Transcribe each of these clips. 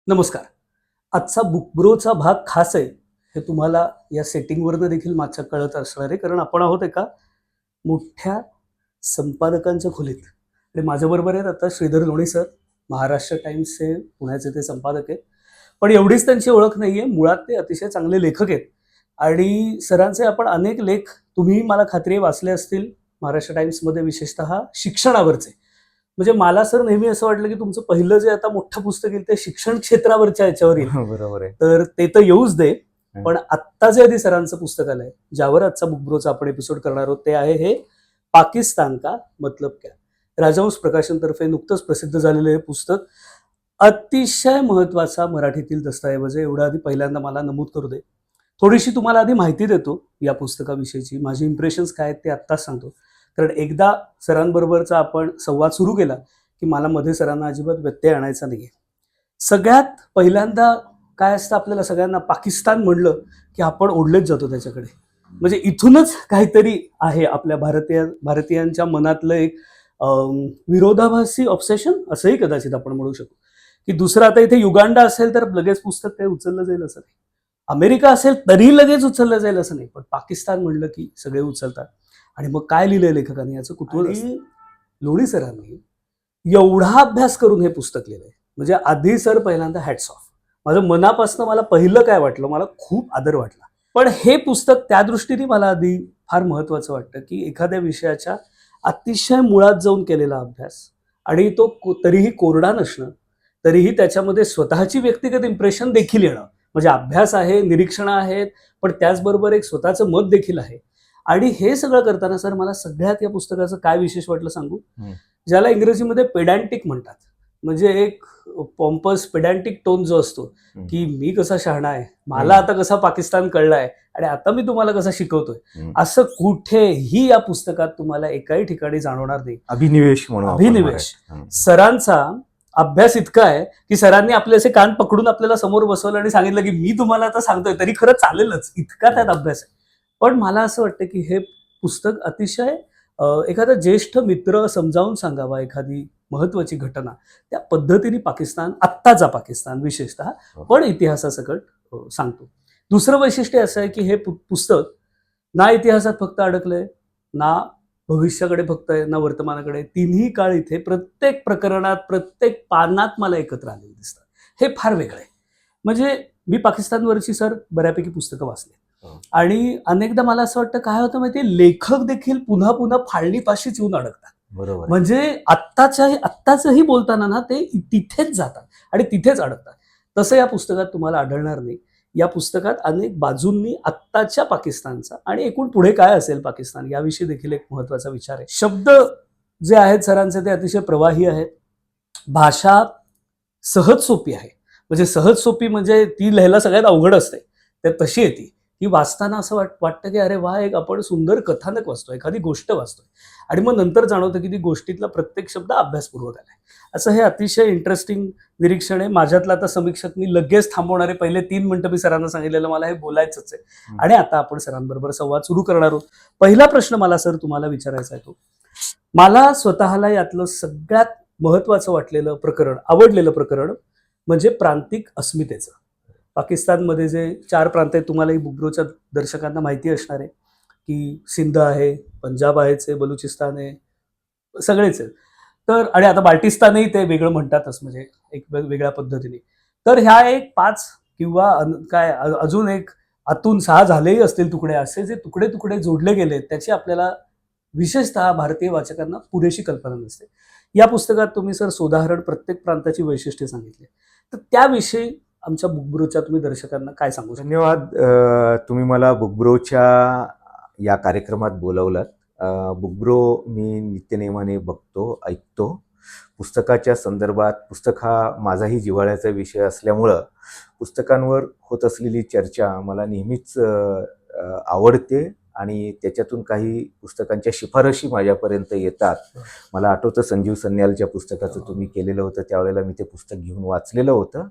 नमस्कार. आजचा बुक ब्रोचा भाग खास आहे. हे तुम्हाला या सेटिंगवरनं देखील माझ्या कळत असणार आहे. कारण आपण आहोत एका मोठ्या संपादकांच्या खोलीत. आणि माझ्याबरोबर आहेत आता श्रीधर लोणी सर, महाराष्ट्र टाइम्सचे पुण्याचे ते संपादक आहेत. पण एवढीच त्यांची ओळख नाहीये. मुळात ते अतिशय चांगले लेखक आहेत. आणि सरांचे आपण अनेक लेख तुम्ही मला खात्री आहे वाचले असतील महाराष्ट्र टाइम्समध्ये विशेषतः शिक्षणावरचे. म्हणजे मला सर नेहमी असं वाटलं की तुमचं पहिलं जे आता मोठं पुस्तक येईल ते शिक्षण क्षेत्रावरच्या याच्यावर येईल. बरोबर आहे. तर ते तर येऊच दे. पण आत्ता जे आधी सरांचं पुस्तक आलंय, ज्यावर आजचा बुक ब्रोचा आपण एपिसोड करणार आहोत, ते आहे हे पाकिस्तान का मतलब क्या. राजहंस प्रकाशनतर्फे नुकतंच प्रसिद्ध झालेलं हे पुस्तक अतिशय महत्वाचा मराठीतील दस्तऐवज आहे. एवढं आधी पहिल्यांदा मला नमूद करू दे. थोडीशी तुम्हाला आधी माहिती देतो या पुस्तकाविषयीची. माझी इम्प्रेशन्स काय आहेत ते आत्ताच सांगतो. कारण एकदा सरांबरोबरचा आपण संवाद सुरू केला की मला मध्ये सरांना अजिबात व्यत्यय आणायचा नाहीये. सगळ्यात पहिल्यांदा काय असतं, आपल्याला सगळ्यांना पाकिस्तान म्हणलं की आपण ओढलेच जातो त्याच्याकडे. म्हणजे इथूनच काहीतरी आहे आपल्या भारतीयांच्या मनातलं एक विरोधाभासी ऑब्सेशन असंही कदाचित आपण म्हणू शकतो. की दुसरं आता इथे युगांडा असेल तर लगेच पुस्तक काही उचललं जाईल असं नाही. अमेरिका असेल तरी लगेच उचललं जाईल असं नाही. पण पाकिस्तान म्हणलं की सगळे उचलतात. आणि मग काय लिहिलंय लेखकांनी याचं कुतूहल असतं. लोणी सरांनी एवढा अभ्यास करून हे पुस्तक लिहिलंय. म्हणजे आधी सर पहिल्यांदा हॅट्स ऑफ. माझं मनापासून मला पहिलं काय वाटलं, मला खूप आदर वाटला. पण हे पुस्तक त्या दृष्टीने मला आधी फार महत्वाचं वाटतं की एखाद्या विषयाच्या अतिशय मुळात जाऊन केलेला अभ्यास आणि तो तरीही कोरडा नसणं, तरीही त्याच्यामध्ये स्वतःची व्यक्तिगत इम्प्रेशन देखील येणं. म्हणजे अभ्यास आहे, निरीक्षणं आहेत, पण त्याचबरोबर एक स्वतःचं मत देखील आहे. आणि हे सगळं करताना सर मला सगळ्यात या पुस्तकाचं काय विशेष वाटलं सांगू, ज्याला इंग्रजीमध्ये पेडॅन्टिक म्हणतात. म्हणजे एक पॉम्पस पेडॅन्टिक टोन जो असतो की मी कसा शहाणा आहे, मला आता कसा पाकिस्तान कळलाय आणि आता मी तुम्हाला कसा शिकवतोय, असं कुठेही या पुस्तकात तुम्हाला एकाही ठिकाणी जाणवणार नाही. अभिनिवेश म्हणून अभिनिवेश. सरांचा अभ्यास इतका आहे की सरांनी आपले असे कान पकडून आपल्याला समोर बसवलं आणि सांगितलं की मी तुम्हाला आता सांगतोय तरी खरं चालेलच, इतका त्यात अभ्यास आहे. पण मला असं वाटतं की हे पुस्तक अतिशय एखादा ज्येष्ठ मित्र समजावून सांगावा एखादी महत्वाची घटना, त्या पद्धतीने पाकिस्तान, आत्ताचा पाकिस्तान विशेषतः, पण इतिहासासकट सांगतो. दुसरं वैशिष्ट्य असं आहे की हे पुस्तक ना इतिहासात फक्त अडकलंय, ना भविष्याकडे फक्त आहे, ना वर्तमानाकडे. तिन्ही काळ इथे प्रत्येक प्रकरणात, प्रत्येक पानात मला एकत्र आलेले दिसतात. हे फार वेगळं आहे. म्हणजे मी पाकिस्तानवरची सर बऱ्यापैकी पुस्तकं वाचली आणि अनेकदा मला असं वाटतं काय होतं माहितीये, लेखक देखील पुन्हा पुन्हा फाळणीपाशीच येऊन अडकतात. बरोबर. म्हणजे आत्ताचंही बोलताना ना ते तिथेच जातात आणि तिथेच अडकतात. तसं या पुस्तकात तुम्हाला आढळणार नाही. या पुस्तकात अनेक बाजूंनी आत्ताच्या पाकिस्तानचा आणि एकूण पुढे काय असेल पाकिस्तान याविषयी देखील एक महत्वाचा विचार आहे. शब्द जे आहेत सरांचे ते अतिशय प्रवाही आहेत. भाषा सहज सोपी आहे. म्हणजे सहज सोपी म्हणजे ती लिहायला सगळ्यात अवघड असते, तर तशी आहे ती. की वाचताना असं वाटतं की अरे वा, एक आपण सुंदर कथानक वाचतोय, एखादी गोष्ट वाचतोय. आणि मग नंतर जाणवतं की ती गोष्टीतला प्रत्येक शब्द अभ्यासपूर्वक आलाय. असं हे अतिशय इंटरेस्टिंग निरीक्षण आहे. माझ्यातला आता समीक्षक मी लगेच थांबवणारे पहिले 3 मिनिटं मी सरांना सांगितलेलं मला हे बोलायचंच आहे. आणि आता आपण सरांबरोबर संवाद सुरू करणार आहोत. पहिला प्रश्न मला सर तुम्हाला विचारायचा आहे तो, मला स्वतःला यातलं सगळ्यात महत्वाचं वाटलेलं प्रकरण, आवडलेलं प्रकरण म्हणजे प्रांतिक अस्मितेचं. पाकिस्तानमध्ये जे 4 प्रांत आहेत, तुम्हालाही बुक ब्रोच्या दर्शकांना माहिती असणार आहे की सिंध आहे, पंजाब आहेच आहे, बलुचिस्तान आहे, सगळेच आहेत. तर आणि आता बाल्टिस्तानही ते वेगळं म्हणतातच, म्हणजे एक वेगळ्या पद्धतीने. तर ह्या एक 5 किंवा काय अजून एक आतून 6 झालेही असतील तुकडे, असे जे तुकडे तुकडे जोडले गेले त्याची आपल्याला विशेषतः भारतीय वाचकांना पुरेशी कल्पना नसते. या पुस्तकात तुम्ही सर सोदाहरण प्रत्येक प्रांताची वैशिष्ट्ये सांगितली. तर त्याविषयी आमच्या बुक ब्रोच्या तुम्ही दर्शकांना काय सांगू शकता? धन्यवाद. तुम्ही मला बुक ब्रोच्या या कार्यक्रमात बोलवलात. बुक ब्रो मी नित्यनेमाने बघतो, ऐकतो. पुस्तकाच्या संदर्भात पुस्तक हा माझाही जिव्हाळ्याचा विषय असल्यामुळं पुस्तकांवर होत असलेली चर्चा मला नेहमीच आवडते आणि त्याच्यातून काही पुस्तकांच्या शिफारशी माझ्यापर्यंत येतात. मला आठवतं संजीव सन्यालच्या पुस्तकाचं तुम्ही केलेलं होतं, त्यावेळेला मी ते पुस्तक घेऊन वाचलेलं होतं.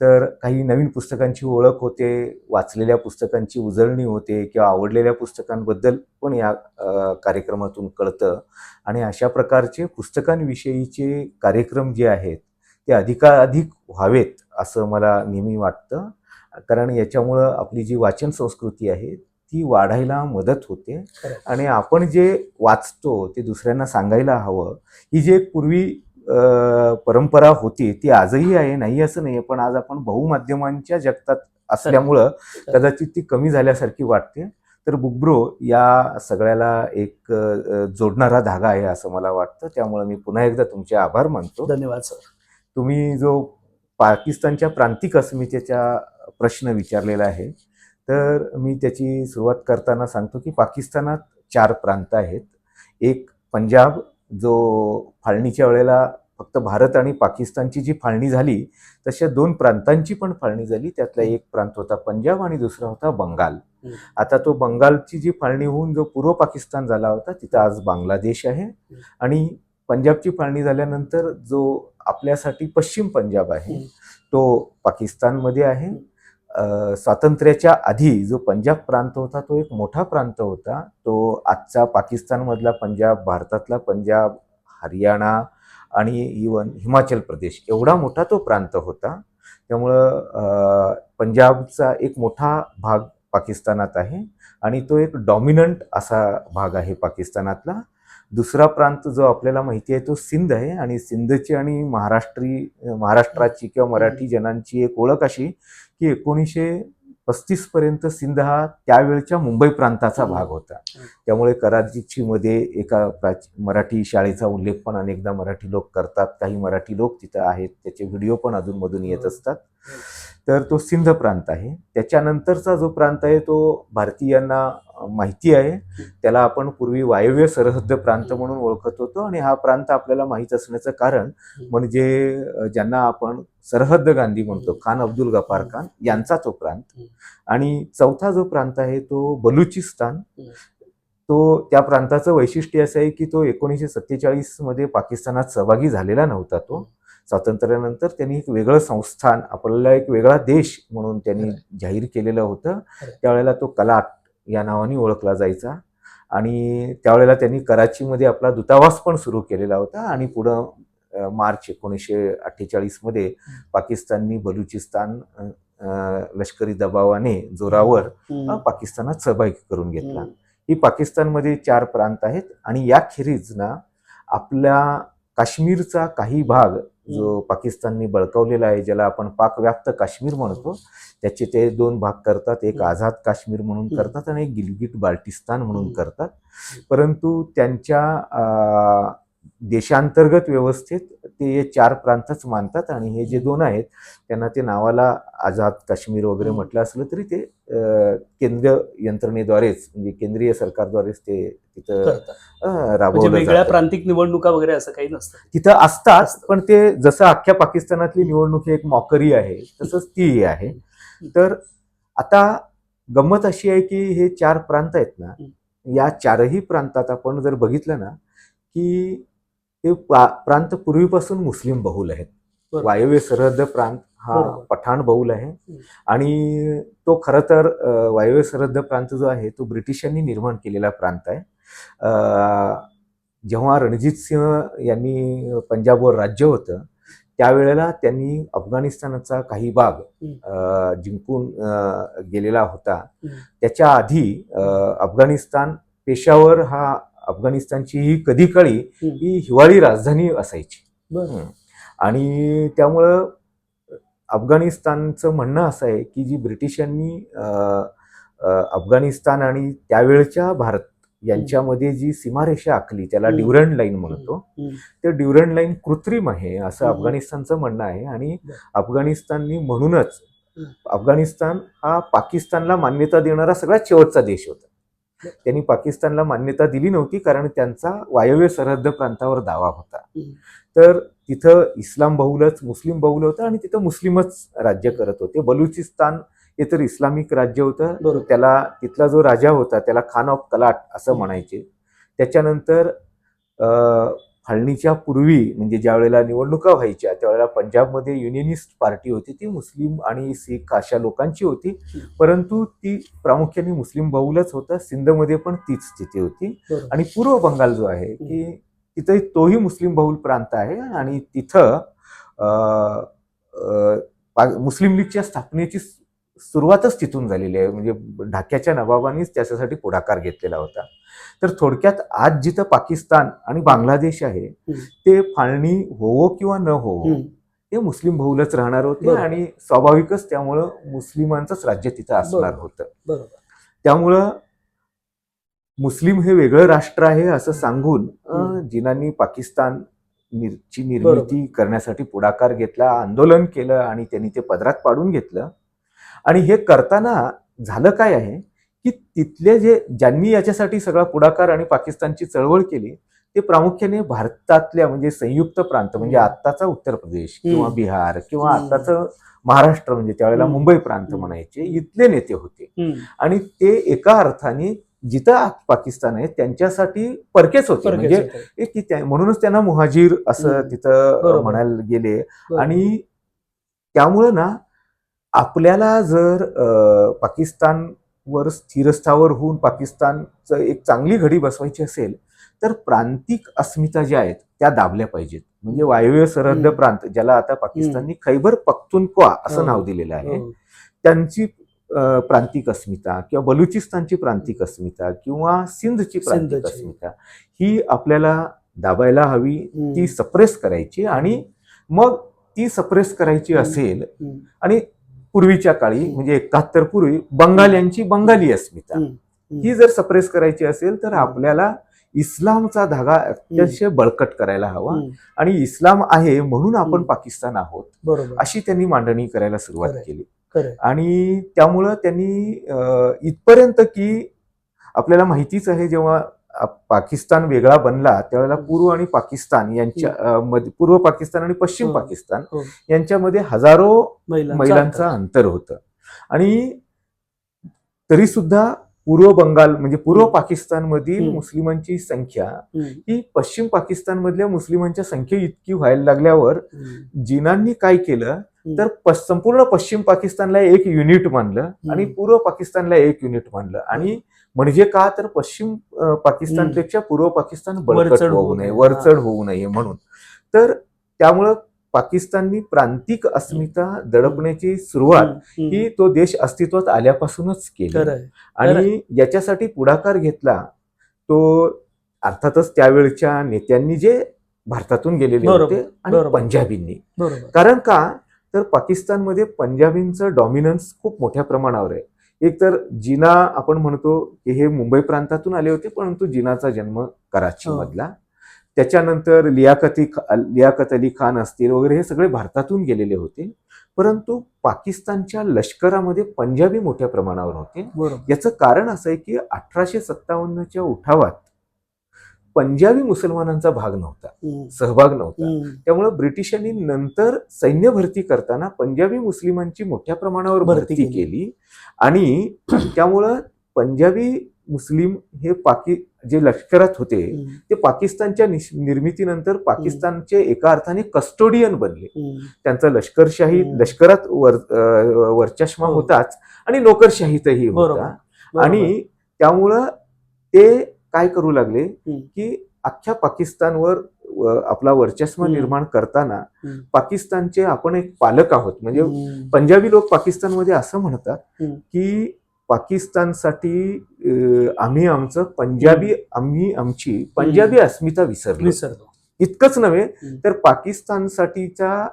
तर काही नवीन पुस्तकांची ओळख होते, वाचलेल्या पुस्तकांची उजळणी होते किंवा आवडलेल्या पुस्तकांबद्दल पण या कार्यक्रमातून कळतं. आणि अशा प्रकारचे पुस्तकांविषयीचे कार्यक्रम जे आहेत ते अधिकाधिक व्हावेत असं मला नेहमी वाटतं. कारण याच्यामुळं आपली जी वाचन संस्कृती आहे ती वाढायला मदत होते आणि आपण जे वाचतो ते दुसऱ्यांना सांगायला हवं. ही जी एक पूर्वी परंपरा होती ती आजही आहे, नाही असं नाही, पण आज आपण बहुमाध्यमांच्या जगतात असल्यामुळं कदाचित ती कमी झाल्यासारखी वाटते. तर बुकब्रो या सगळ्याला एक जोडणारा धागा आहे असं मला वाटतं. त्यामुळे मी पुन्हा एकदा तुमचे आभार मानतो. धन्यवाद सर. तुम्ही जो पाकिस्तानच्या प्रांतिक अस्मितेचा प्रश्न विचारलेला आहे, तर मी त्याची सुरुवात करताना सांगतो की पाकिस्तानात 4 प्रांत आहेत. एक पंजाब, जो फाळणीच्या वेळेला फक्त भारत आणि पाकिस्तानची जी फाळणी झाली तशा 2 प्रांतांची पण फाळणी झाली. त्यातला एक प्रांत होता पंजाब आणि दुसरा होता बंगाल. आता तो बंगालची जी फाळणी होऊन जो पूर्व पाकिस्तान झाला होता तिथं आज बांगलादेश आहे. आणि पंजाबची फाळणी झाल्यानंतर जो आपल्यासाठी पश्चिम पंजाब आहे तो पाकिस्तानमध्ये आहे. स्वातंत्र्याच्या आधी जो पंजाब प्रांत होता तो एक मोठा प्रांत होता. तो आजचा पाकिस्तानमधला पंजाब, भारतातला पंजाब, हरियाणा आणि इवन हिमाचल प्रदेश एवढा मोठा तो प्रांत होता. त्यामुळं पंजाबचा एक मोठा भाग पाकिस्तानात आहे आणि तो एक डॉमिनंट असा भाग आहे पाकिस्तानातला. दुसरा प्रांत जो आपल्याला माहिती आहे तो सिंध आहे आणि सिंधची आणि महाराष्ट्राची किंवा मराठी जनांची एक ओळख अशी की 1935 पर्यंत सिंध हा त्यावेळच्या मुंबई प्रांताचा भाग होता. त्यामुळे कराचीची मध्ये एका मराठी शाळेचा उल्लेख पण अनेकदा मराठी लोक करतात. काही मराठी लोक तिथं आहेत, त्याचे व्हिडिओ पण अधूनमधून येत असतात. तर तो सिंध प्रांत आहे. त्याच्यानंतरचा जो प्रांत आहे तो भारतीयांना माहिती आहे, त्याला आपण पूर्वी वायव्य सरहद्द प्रांत म्हणून ओळखत होतो. आणि हा प्रांत आपल्याला माहीत असण्याचं कारण म्हणजे ज्यांना आपण सरहद्द गांधी म्हणतो, खान अब्दुल गफार खान यांचा तो प्रांत. आणि चौथा जो प्रांत आहे तो बलुचिस्तान. तो त्या प्रांताचं वैशिष्ट्य असं आहे की तो 1947 मध्ये पाकिस्तानात सहभागी झालेला नव्हता. तो स्वातंत्र्यानंतर त्यांनी एक वेगळं संस्थान, आपल्याला एक वेगळा देश म्हणून त्यांनी जाहीर केलेलं होतं. त्यावेळेला तो कलाट या नावाने ओळखला जायचा आणि त्यावेळेला त्यांनी कराचीमध्ये आपला दूतावास पण सुरू केलेला होता. आणि पुढं मार्च 1948 मध्ये पाकिस्ताननी बलुचिस्तान लष्करी दबावाने जोरावर पाकिस्तानात सहभागी करून घेतला. ही पाकिस्तानमध्ये 4 प्रांत आहेत. आणि याखेरीज ना आपल्या काश्मीरचा काही भाग जो पाकिस्तानने बळकावलेला आहे, ज्याला आपण पाकव्याप्त काश्मीर म्हणतो, त्याचे ते 2 भाग करतात. एक आझाद काश्मीर म्हणून करतात आणि एक गिलगिट बाल्टिस्तान म्हणून करतात. परंतु त्यांच्या देशांतर्गत व्यवस्थेत ते 4 प्रांतच मानतात. आणि हे जे 2 आहेत त्यांना ते नावाला आझाद काश्मीर वगैरे म्हटलं असलं तरी ते केंद्रीय यंत्रणेद्वारेच, म्हणजे केंद्रीय सरकारद्वारेच ते तिथं राबवलं वेगळ्या जातं. प्रांतिक निवडणुका वगैरे असं काही नसतं तिथं असतात, पण ते जसं अख्ख्या पाकिस्तानातली निवडणूक ही एक मॉकरी आहे तसंच ती आहे. तर आता गंमत अशी आहे की हे 4 प्रांत आहेत ना, या 4ही प्रांतात आपण जर बघितलं ना की हे प्रांत पूर्वीपासून मुस्लिम बहुल आहेत. वायव्य सरहद्द प्रांत हा पठाण बहुल आहे. आणि तो खरं तर वायव्य सरहद्द प्रांत जो आहे तो ब्रिटिशांनी निर्माण केलेला प्रांत आहे. जेव्हा रणजित सिंह यांनी पंजाबवर राज्य होतं त्यावेळेला त्यांनी अफगाणिस्तानचा काही भाग जिंकून गेलेला होता. त्याच्या आधी अफगाणिस्तान, पेशावर हा अफगाणिस्तानची ही कधी काळी ही हिवाळी राजधानी असायची. आणि त्यामुळं अफगाणिस्तानचं म्हणणं असं आहे की जी ब्रिटिशांनी अफगाणिस्तान आणि त्यावेळच्या भारत यांच्यामध्ये जी सीमारेषा आखली त्याला ड्युरंड लाईन म्हणतो. ते ड्युरंड लाईन कृत्रिम आहे असं अफगाणिस्तानचं म्हणणं आहे. आणि अफगाणिस्ताननी म्हणूनच अफगाणिस्तान हा पाकिस्तानला मान्यता देणारा सगळ्यात शेवटचा देश होता. त्यांनी पाकिस्तानला मान्यता दिली नव्हती कारण त्यांचा वायव्य सरहद्द प्रांतावर दावा होता. तर तिथं इस्लाम बहुलच, मुस्लिम बहुल होतं आणि तिथं मुस्लिमच राज्य करत होते. बलुचिस्तान हे तर इस्लामिक राज्य होतं. त्याला तिथला जो राजा होता त्याला खान ऑफ कलाट असं म्हणायचे. त्याच्यानंतर फाळणीच्या पूर्वी म्हणजे ज्या वेळेला निवडणुका व्हायच्या त्यावेळेला पंजाबमध्ये युनियनिस्ट पार्टी होती, ती मुस्लिम आणि सिख अशा लोकांची होती. परंतु ती प्रामुख्याने मुस्लिम बहुलच होता. सिंधमध्ये पण तीच स्थिती होती. आणि पूर्व बंगाल जो आहे की तिथं तोही मुस्लिम बहुल प्रांत आहे. आणि तिथं मुस्लिम लीगच्या स्थापनेची सुरुवातच तिथून झालेली आहे. म्हणजे ढाक्याच्या नवाबांनीच त्याच्यासाठी पुढाकार घेतलेला होता. तर थोडक्यात आज जिथं पाकिस्तान आणि बांगलादेश आहे ते फाळणी होवो किंवा न होवो ते मुस्लिम बहुलच राहणार होते. बरोबर. आणि स्वाभाविकच त्यामुळं मुस्लिमांचंच राज्य तिथं असणार होतं. बरोबर. त्यामुळं मुस्लिम हे वेगळं राष्ट्र आहे असं सांगून जिनांनी पाकिस्तान ची निर्मिती करण्यासाठी पुढाकार घेतला, आंदोलन केलं आणि त्यांनी ते पदरात पाडून घेतलं. आणि हे करताना झालं काय आहे की तिथले ज्यांनी याच्यासाठी सगळा पुढाकार आणि पाकिस्तानची चळवळ केली ते प्रामुख्याने भारतातल्या म्हणजे संयुक्त प्रांत म्हणजे आत्ताचा उत्तर प्रदेश किंवा बिहार किंवा आत्ताचं महाराष्ट्र म्हणजे त्यावेळेला मुंबई प्रांत म्हणायचे इथले नेते होते. आणि ते एका अर्थाने जिथं पाकिस्तान आहे त्यांच्यासाठी परकेच होते. म्हणजे म्हणूनच त्यांना मुहाजीर असं तिथं म्हणायला गेले. आणि त्यामुळं ना आपल्याला जर पाकिस्तानवर स्थिरस्थावर होऊन पाकिस्तानचं एक चांगली घडी बसवायची असेल तर प्रांतिक अस्मिता ज्या आहेत त्या दाबल्या पाहिजेत. म्हणजे वायव्य सरहद्द प्रांत ज्याला आता पाकिस्ताननी खैबर पख्तूनख्वा असं नाव दिलेलं आहे त्यांची प्रांतिक अस्मिता किंवा बलुचिस्तानची प्रांतिक अस्मिता किंवा सिंधची प्रांतिक अस्मिता ही आपल्याला दाबायला हवी, ती सप्रेस करायची. आणि मग ती सप्रेस करायची असेल आणि पूर्वीच्या काळी म्हणजे 71 पूर्वी बंगाल्यांची बंगाली अस्मिता ही जर सप्रेस करायची असेल तर आपल्याला इस्लामचा धागा अत्यंत बळकट करायला हवा. आणि इस्लाम आहे म्हणून आपण पाकिस्तान आहोत अशी त्यांनी मांडणी करायला सुरुवात केली. आणि त्यामुळं त्यांनी इथपर्यंत की आपल्याला माहितीच आहे जेव्हा पाकिस्तान वेगळा बनला त्यावेळेला पूर्व आणि पाकिस्तान यांच्या पूर्व पाकिस्तान आणि पश्चिम पाकिस्तान यांच्यामध्ये हजारो मैलांचं अंतर होतं. आणि तरी सुद्धा पूर्व बंगाल म्हणजे पूर्व पाकिस्तानमधील मुस्लिमांची संख्या ही पश्चिम पाकिस्तानमधल्या मुस्लिमांच्या संख्ये इतकी व्हायला लागल्यावर जिनांनी काय केलं तर संपूर्ण पश्चिम पाकिस्तानला एक युनिट मानलं आणि पूर्व पाकिस्तानला एक युनिट मानलं. आणि म्हणजे का तर पश्चिम पाकिस्तानपेक्षा पूर्व पाकिस्तान बळकट होऊ नये, वरचढ होऊ नये म्हणून. तर त्यामुळं पाकिस्ताननी प्रांतिक अस्मिता दडपण्याची सुरुवात ही तो देश अस्तित्वात आल्यापासूनच केली. आणि याच्यासाठी पुढाकार घेतला तो अर्थातच त्यावेळच्या नेत्यांनी जे भारतातून गेलेले होते आणि पंजाबींनी. कारण का तर पाकिस्तानमध्ये पंजाबींचं डॉमिनन्स खूप मोठ्या प्रमाणावर आहे. एक तर जिना आपण म्हणतो की हे मुंबई प्रांतातून आले होते परंतु जिनाचा जन्म कराची मधला. त्याच्यानंतर लियाकत अली खान असतील वगैरे हे सगळे भारतातून गेलेले होते. परंतु पाकिस्तानच्या लष्करामध्ये पंजाबी मोठ्या प्रमाणावर होते. याचं कारण असं आहे की 1857च्या उठावात पंजाबी मुसलमानांचा भाग नव्हता, सहभाग नव्हता. त्यामुळे ब्रिटिशांनी नंतर सैन्य भरती करताना पंजाबी मुस्लिमांची मोठ्या प्रमाणावर भरती केली. आणि त्यामुळं पंजाबी मुस्लिम हे जे लष्करात होते ते पाकिस्तानच्या निर्मितीनंतर पाकिस्तानचे एका अर्थाने कस्टोडियन बनले. त्यांचा लष्करशाही लष्करात वर्चस्व होताच आणि नोकरशाहीतही होता. आणि त्यामुळं ते काय करू लागले की अख्ख्या पाकिस्तानवर आपला वर्चस्व निर्माण करताना पाकिस्तानचे आपण एक पालक आहोत. म्हणजे पंजाबी लोक पाकिस्तानमध्ये असं म्हणतात की पाकिस्तानसाठी आम्ही आमची पंजाबी अस्मिता विसरलो. इतकंच नव्हे तर पाकिस्तानसाठीच्या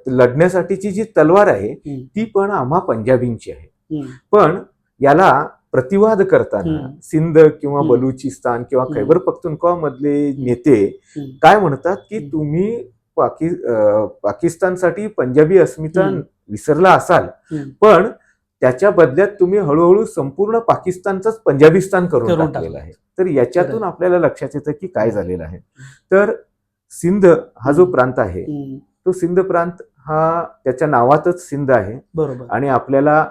लढण्यासाठीची जी तलवार आहे ती पण आम्हा पंजाबींची आहे. पण याला प्रतिवाद करताना सिंध किंवा बलुचिस्तान किंवा खैबर पख्तूनख्वा मधले नेते काय म्हणतात की तुम्ही पाकिस्तानसाठी पंजाबी अस्मिता विसरला असाल पण त्याच्या बदल्यात तुम्ही हळूहळू संपूर्ण पाकिस्तानचाच पंजाबिस्तान करून टाकलेला आहे. तर याच्यातून आपल्याला लक्षात येतं की काय झालेलं आहे. तर सिंध हा जो प्रांत आहे तो सिंध प्रांत हा त्याच्या नावातच सिंध आहे. आणि आपल्याला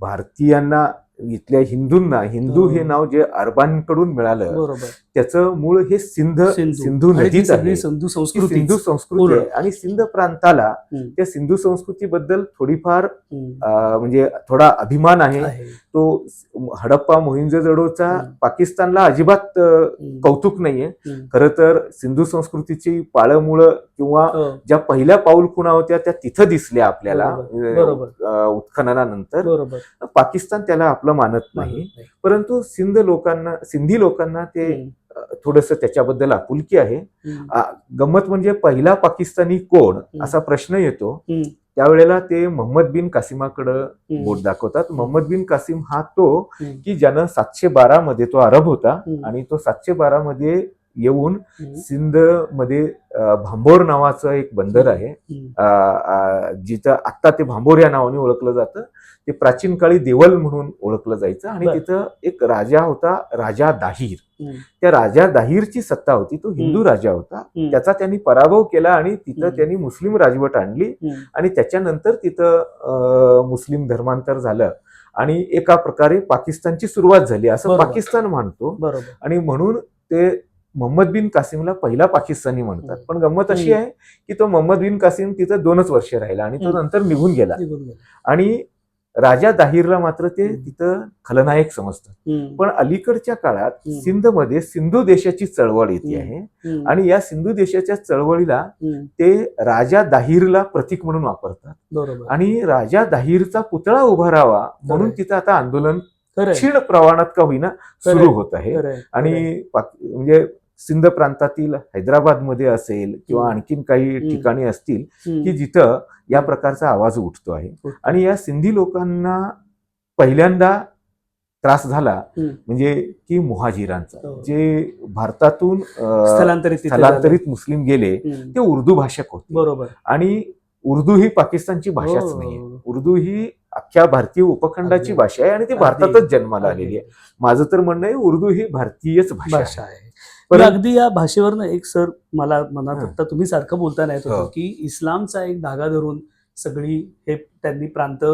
भारतीयांना इथल्या हिंदूंना हिंदू हे नाव जे अरबांकडून मिळालं त्याचं मूळ हे सिंधू आणि ती नदीच सगळी आहे. सिंधू ती संस्कृती सिंधू संस्कृती पूर्ण. आहे आणि सिंध प्रांताला हम्म. त्या सिंधू संस्कृतीबद्दल थोडीफार हम्म. म्हणजे थोडा अभिमान आहे. आहे. तो हडप्पा मोहिंजोदडोचा हम्म. पाकिस्तानला अजिबात कौतुक नाहीये. हम्म. खरं तर सिंधू संस्कृतीची पाळंमुळं किंवा हो. ज्या पहिल्या पाऊल खुणा होत्या त्या तिथं दिसल्या आपल्याला बरोबर. उत्खननानंतर. बरोबर. पाकिस्तान त्याला आपलं मानत नाही, परंतु सिंधी लोकांना ते थोडंसं त्याच्याबद्दल आपुलकी आहे. गंमत म्हणजे पहिला पाकिस्तानी कोण असा प्रश्न येतो त्यावेळेला ते मोहम्मद बिन कासिमाकडं बोट दाखवतात. मोहम्मद बिन कासिम हा तो की ज्यानं 712 मध्ये, तो अरब होता आणि तो 712 मध्ये येऊन सिंध मध्ये भांबोर नावाचं एक बंदर आहे, जिथं आत्ता ते भांबोर या नावाने ओळखलं जातं. ते प्राचीन काळी देवल म्हणून ओळखलं जायचं आणि तिथं एक राजा होता, राजा दाहीर. त्या राजा दाहीरची सत्ता होती, तो हिंदू राजा होता. त्याचा त्यांनी पराभव केला आणि तिथं त्यांनी मुस्लिम राजवट आणली आणि त्याच्यानंतर तिथं मुस्लिम धर्मांतर झालं आणि एका प्रकारे पाकिस्तानची सुरुवात झाली असं पाकिस्तान मानतो. आणि म्हणून ते मोहम्मद बिन कासिमला पहिला पाकिस्तानी म्हणतात. पण गंमत अशी आहे की तो मोहम्मद बिन कासिम तिथं 2च वर्ष राहिला आणि तो नंतर निघून गेला आणि राजा दाहीरला मात्र ते तिथं खलनायक समजतात. पण अलीकडच्या काळात सिंधमध्ये सिंधू देशाची चळवळ येते आहे आणि या सिंधू देशाच्या चळवळीला ते राजा दाहीरला प्रतीक म्हणून वापरतात आणि राजा दाहीरचा पुतळा उभा राहावा म्हणून तिथं आता आंदोलन क्षीण प्रमाणात का होईना सुरू होत आहे. आणि म्हणजे सिंध प्रांतातील हैदराबाद मध्ये असेल किंवा आणखीन काही ठिकाणी असतील की जिथं या प्रकारचा आवाज उठतो आहे. आणि या सिंधी लोकांना पहिल्यांदा त्रास झाला म्हणजे की मुहाजिरांचा, जे भारतातून स्थलांतरित मुस्लिम गेले ते उर्दू भाषक होते. बरोबर. आणि उर्दू ही पाकिस्तानची भाषाच नाहीये. उर्दू ही अख्ख्या भारतीय उपखंडाची भाषा आहे आणि ती भारतातच जन्माला आलेली आहे. माझं तर म्हणणं आहे उर्दू ही भारतीयच भाषा आहे. अगदी या भाषेवर एक सर मला मनात आता तुम्ही सारखं बोलताना येत होतं की इस्लामचा एक धागा धरून सगळी हे त्यांनी प्रांत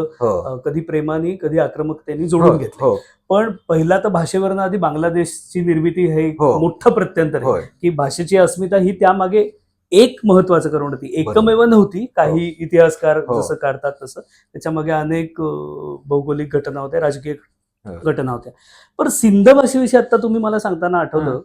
कधी प्रेमाने कधी आक्रमकतेने जोडून घेतले. पण पहिला तर भाषेवरनं आधी बांगलादेशची निर्मिती हे मोठं प्रत्यंतर आहे की भाषेची अस्मिता ही त्यामागे एक महत्वाचं कारण होती. एकमेव नव्हती. काही इतिहासकार जसं काढतात तसं त्याच्यामागे अनेक भौगोलिक घटना होत्या, राजकीय घटना होत्या. पण सिंध भाषेविषयी आता तुम्ही मला सांगताना आठवलं,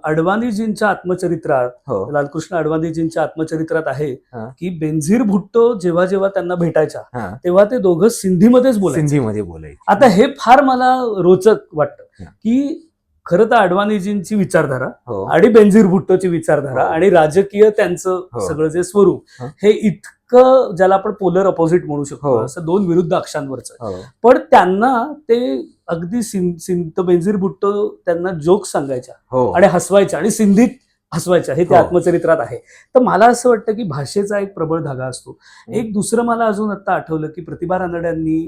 अडवाणीजींच्या आत्मचरित्रात, लालकृष्ण अडवाणीजींच्या आत्मचरित्रात आहे की बेनझीर भुट्टो जेव्हा जेव्हा त्यांना भेटायच्या तेव्हा ते दोघं सिंधीमध्येच बोलायचे. आता हे फार मला रोचक वाटतं की खरं तर अडवाणीजींची विचारधारा आणि बेनझीर भुट्टोची विचारधारा आणि राजकीय त्यांचं सगळं जे स्वरूप हे इतकं ज्याला आपण पोलर अपोजिट म्हणू शकतो, असं दोन विरुद्ध अक्षांवरचं. पण त्यांना ते अगदी बेनझीर भुट्टो त्यांना जोक सांगायच्या आणि हसवायच्या आणि सिंधीत हसवायच्या, हे त्या आत्मचरित्रात आहे. तर मला असं वाटतं की भाषेचा एक प्रबळ धागा असतो. एक दुसरं मला अजून आता आठवलं की प्रतिभा रानड्यांनी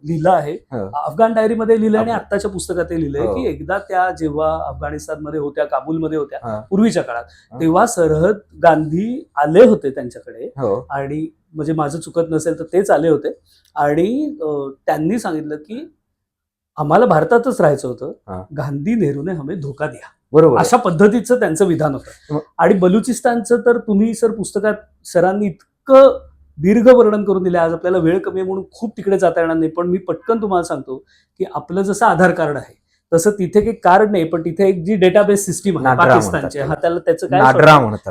लिहिलं आहे, अफगाण डायरीमध्ये लिहिलं आणि आत्ताच्या पुस्तकातही लिहिलंय की एकदा त्या जेव्हा अफगाणिस्तानमध्ये होत्या, काबूलमध्ये होत्या पूर्वीच्या काळात, तेव्हा सरहद गांधी आले होते त्यांच्याकडे आणि म्हणजे माझं चुकत नसेल तर तेच आले होते आणि त्यांनी सांगितलं की आम्हाला भारतातच राहायचं होतं, गांधी नेहरूने हमें धोका दिया. बरोबर. अशा पद्धतीचं त्यांचं विधान होतं. आणि बलुचिस्तानचं तर तुम्ही सर पुस्तकात सरांनी इतकं दीर्घ वर्णन करून दिलं. आज आपल्याला वेळ कमी आहे म्हणून खूप तिकडे जाता येणार नाही, पण मी पटकन तुम्हाला सांगतो की आपलं जसं आधार कार्ड आहे तसं तिथे काही कार्ड नाही, पण तिथे एक जी डेटाबेस सिस्टीम आहे पाकिस्तानची, त्याला त्याचं काय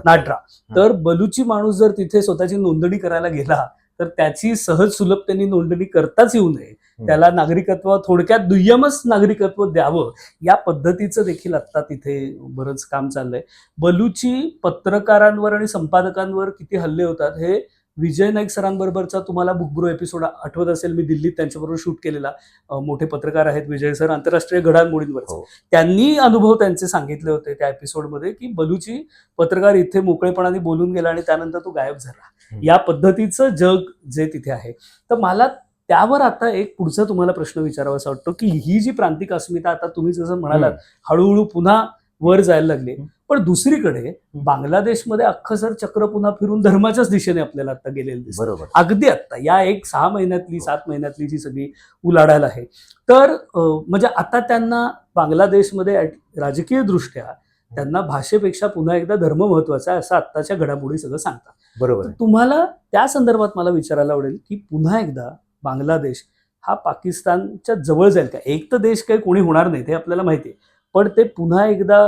नाड्रा. तर बलुची माणूस जर तिथे स्वतःची नोंदणी करायला गेला तर त्याची सहज सुलभतेने नोंदणी करताच येऊ नये, त्याला नागरिकत्व, थोडक्यात दुय्यमच नागरिकत्व द्यावं, या पद्धतीचं देखील आता तिथे बरंच काम चाललंय. बलुची पत्रकारांवर आणि संपादकांवर किती हल्ले होतात हे विजय नाईक सरांबरोबरचा तुम्हाला बुकब्रो एपिसोड आठवत असेल, मी दिल्लीत त्यांच्याबरोबर शूट केलेला. मोठे पत्रकार आहेत विजय सर, आंतरराष्ट्रीय घडामोडींवर त्यांनी अनुभव त्यांचे सांगितले होते त्या एपिसोडमध्ये की बलुची पत्रकार इथे मोकळेपणाने बोलून गेला आणि त्यानंतर तो गायब झाला. या पद्धतीचं जग जे तिथे आहे. तर मला त्यावर आता एक पुढचा तुम्हाला प्रश्न विचारावासा वाटतो की ही जी प्रांतिक अस्मिता आता तुम्ही जसं म्हणालात हळूहळू पुन्हा वर जायला लागली, पण दुसरीकडे बांगलादेशमध्ये अख्खं सर चक्र पुन्हा फिरून धर्माच्याच दिशेने आपल्याला आता गेलेलं दिसतं. बरोबर. अगदी आत्ता या 6 महिन्यातली 7 महिन्यातली जी सगळी उलाढाल आहे, तर म्हणजे आता त्यांना बांगलादेशमध्ये राजकीय दृष्ट्या त्यांना भाषेपेक्षा पुन्हा एकदा धर्म महत्वाचा आहे असं आत्ताच्या घडामोडी सगळं सांगतात. बरोबर. तर तुम्हाला त्या संदर्भात मला विचारायला आवडेल की पुन्हा एकदा बांगलादेश हा पाकिस्तानच्या जवळ जाईल का? एक तर देश काही कोणी होणार नाही ते आपल्याला माहिती आहे, पण ते पुन्हा एकदा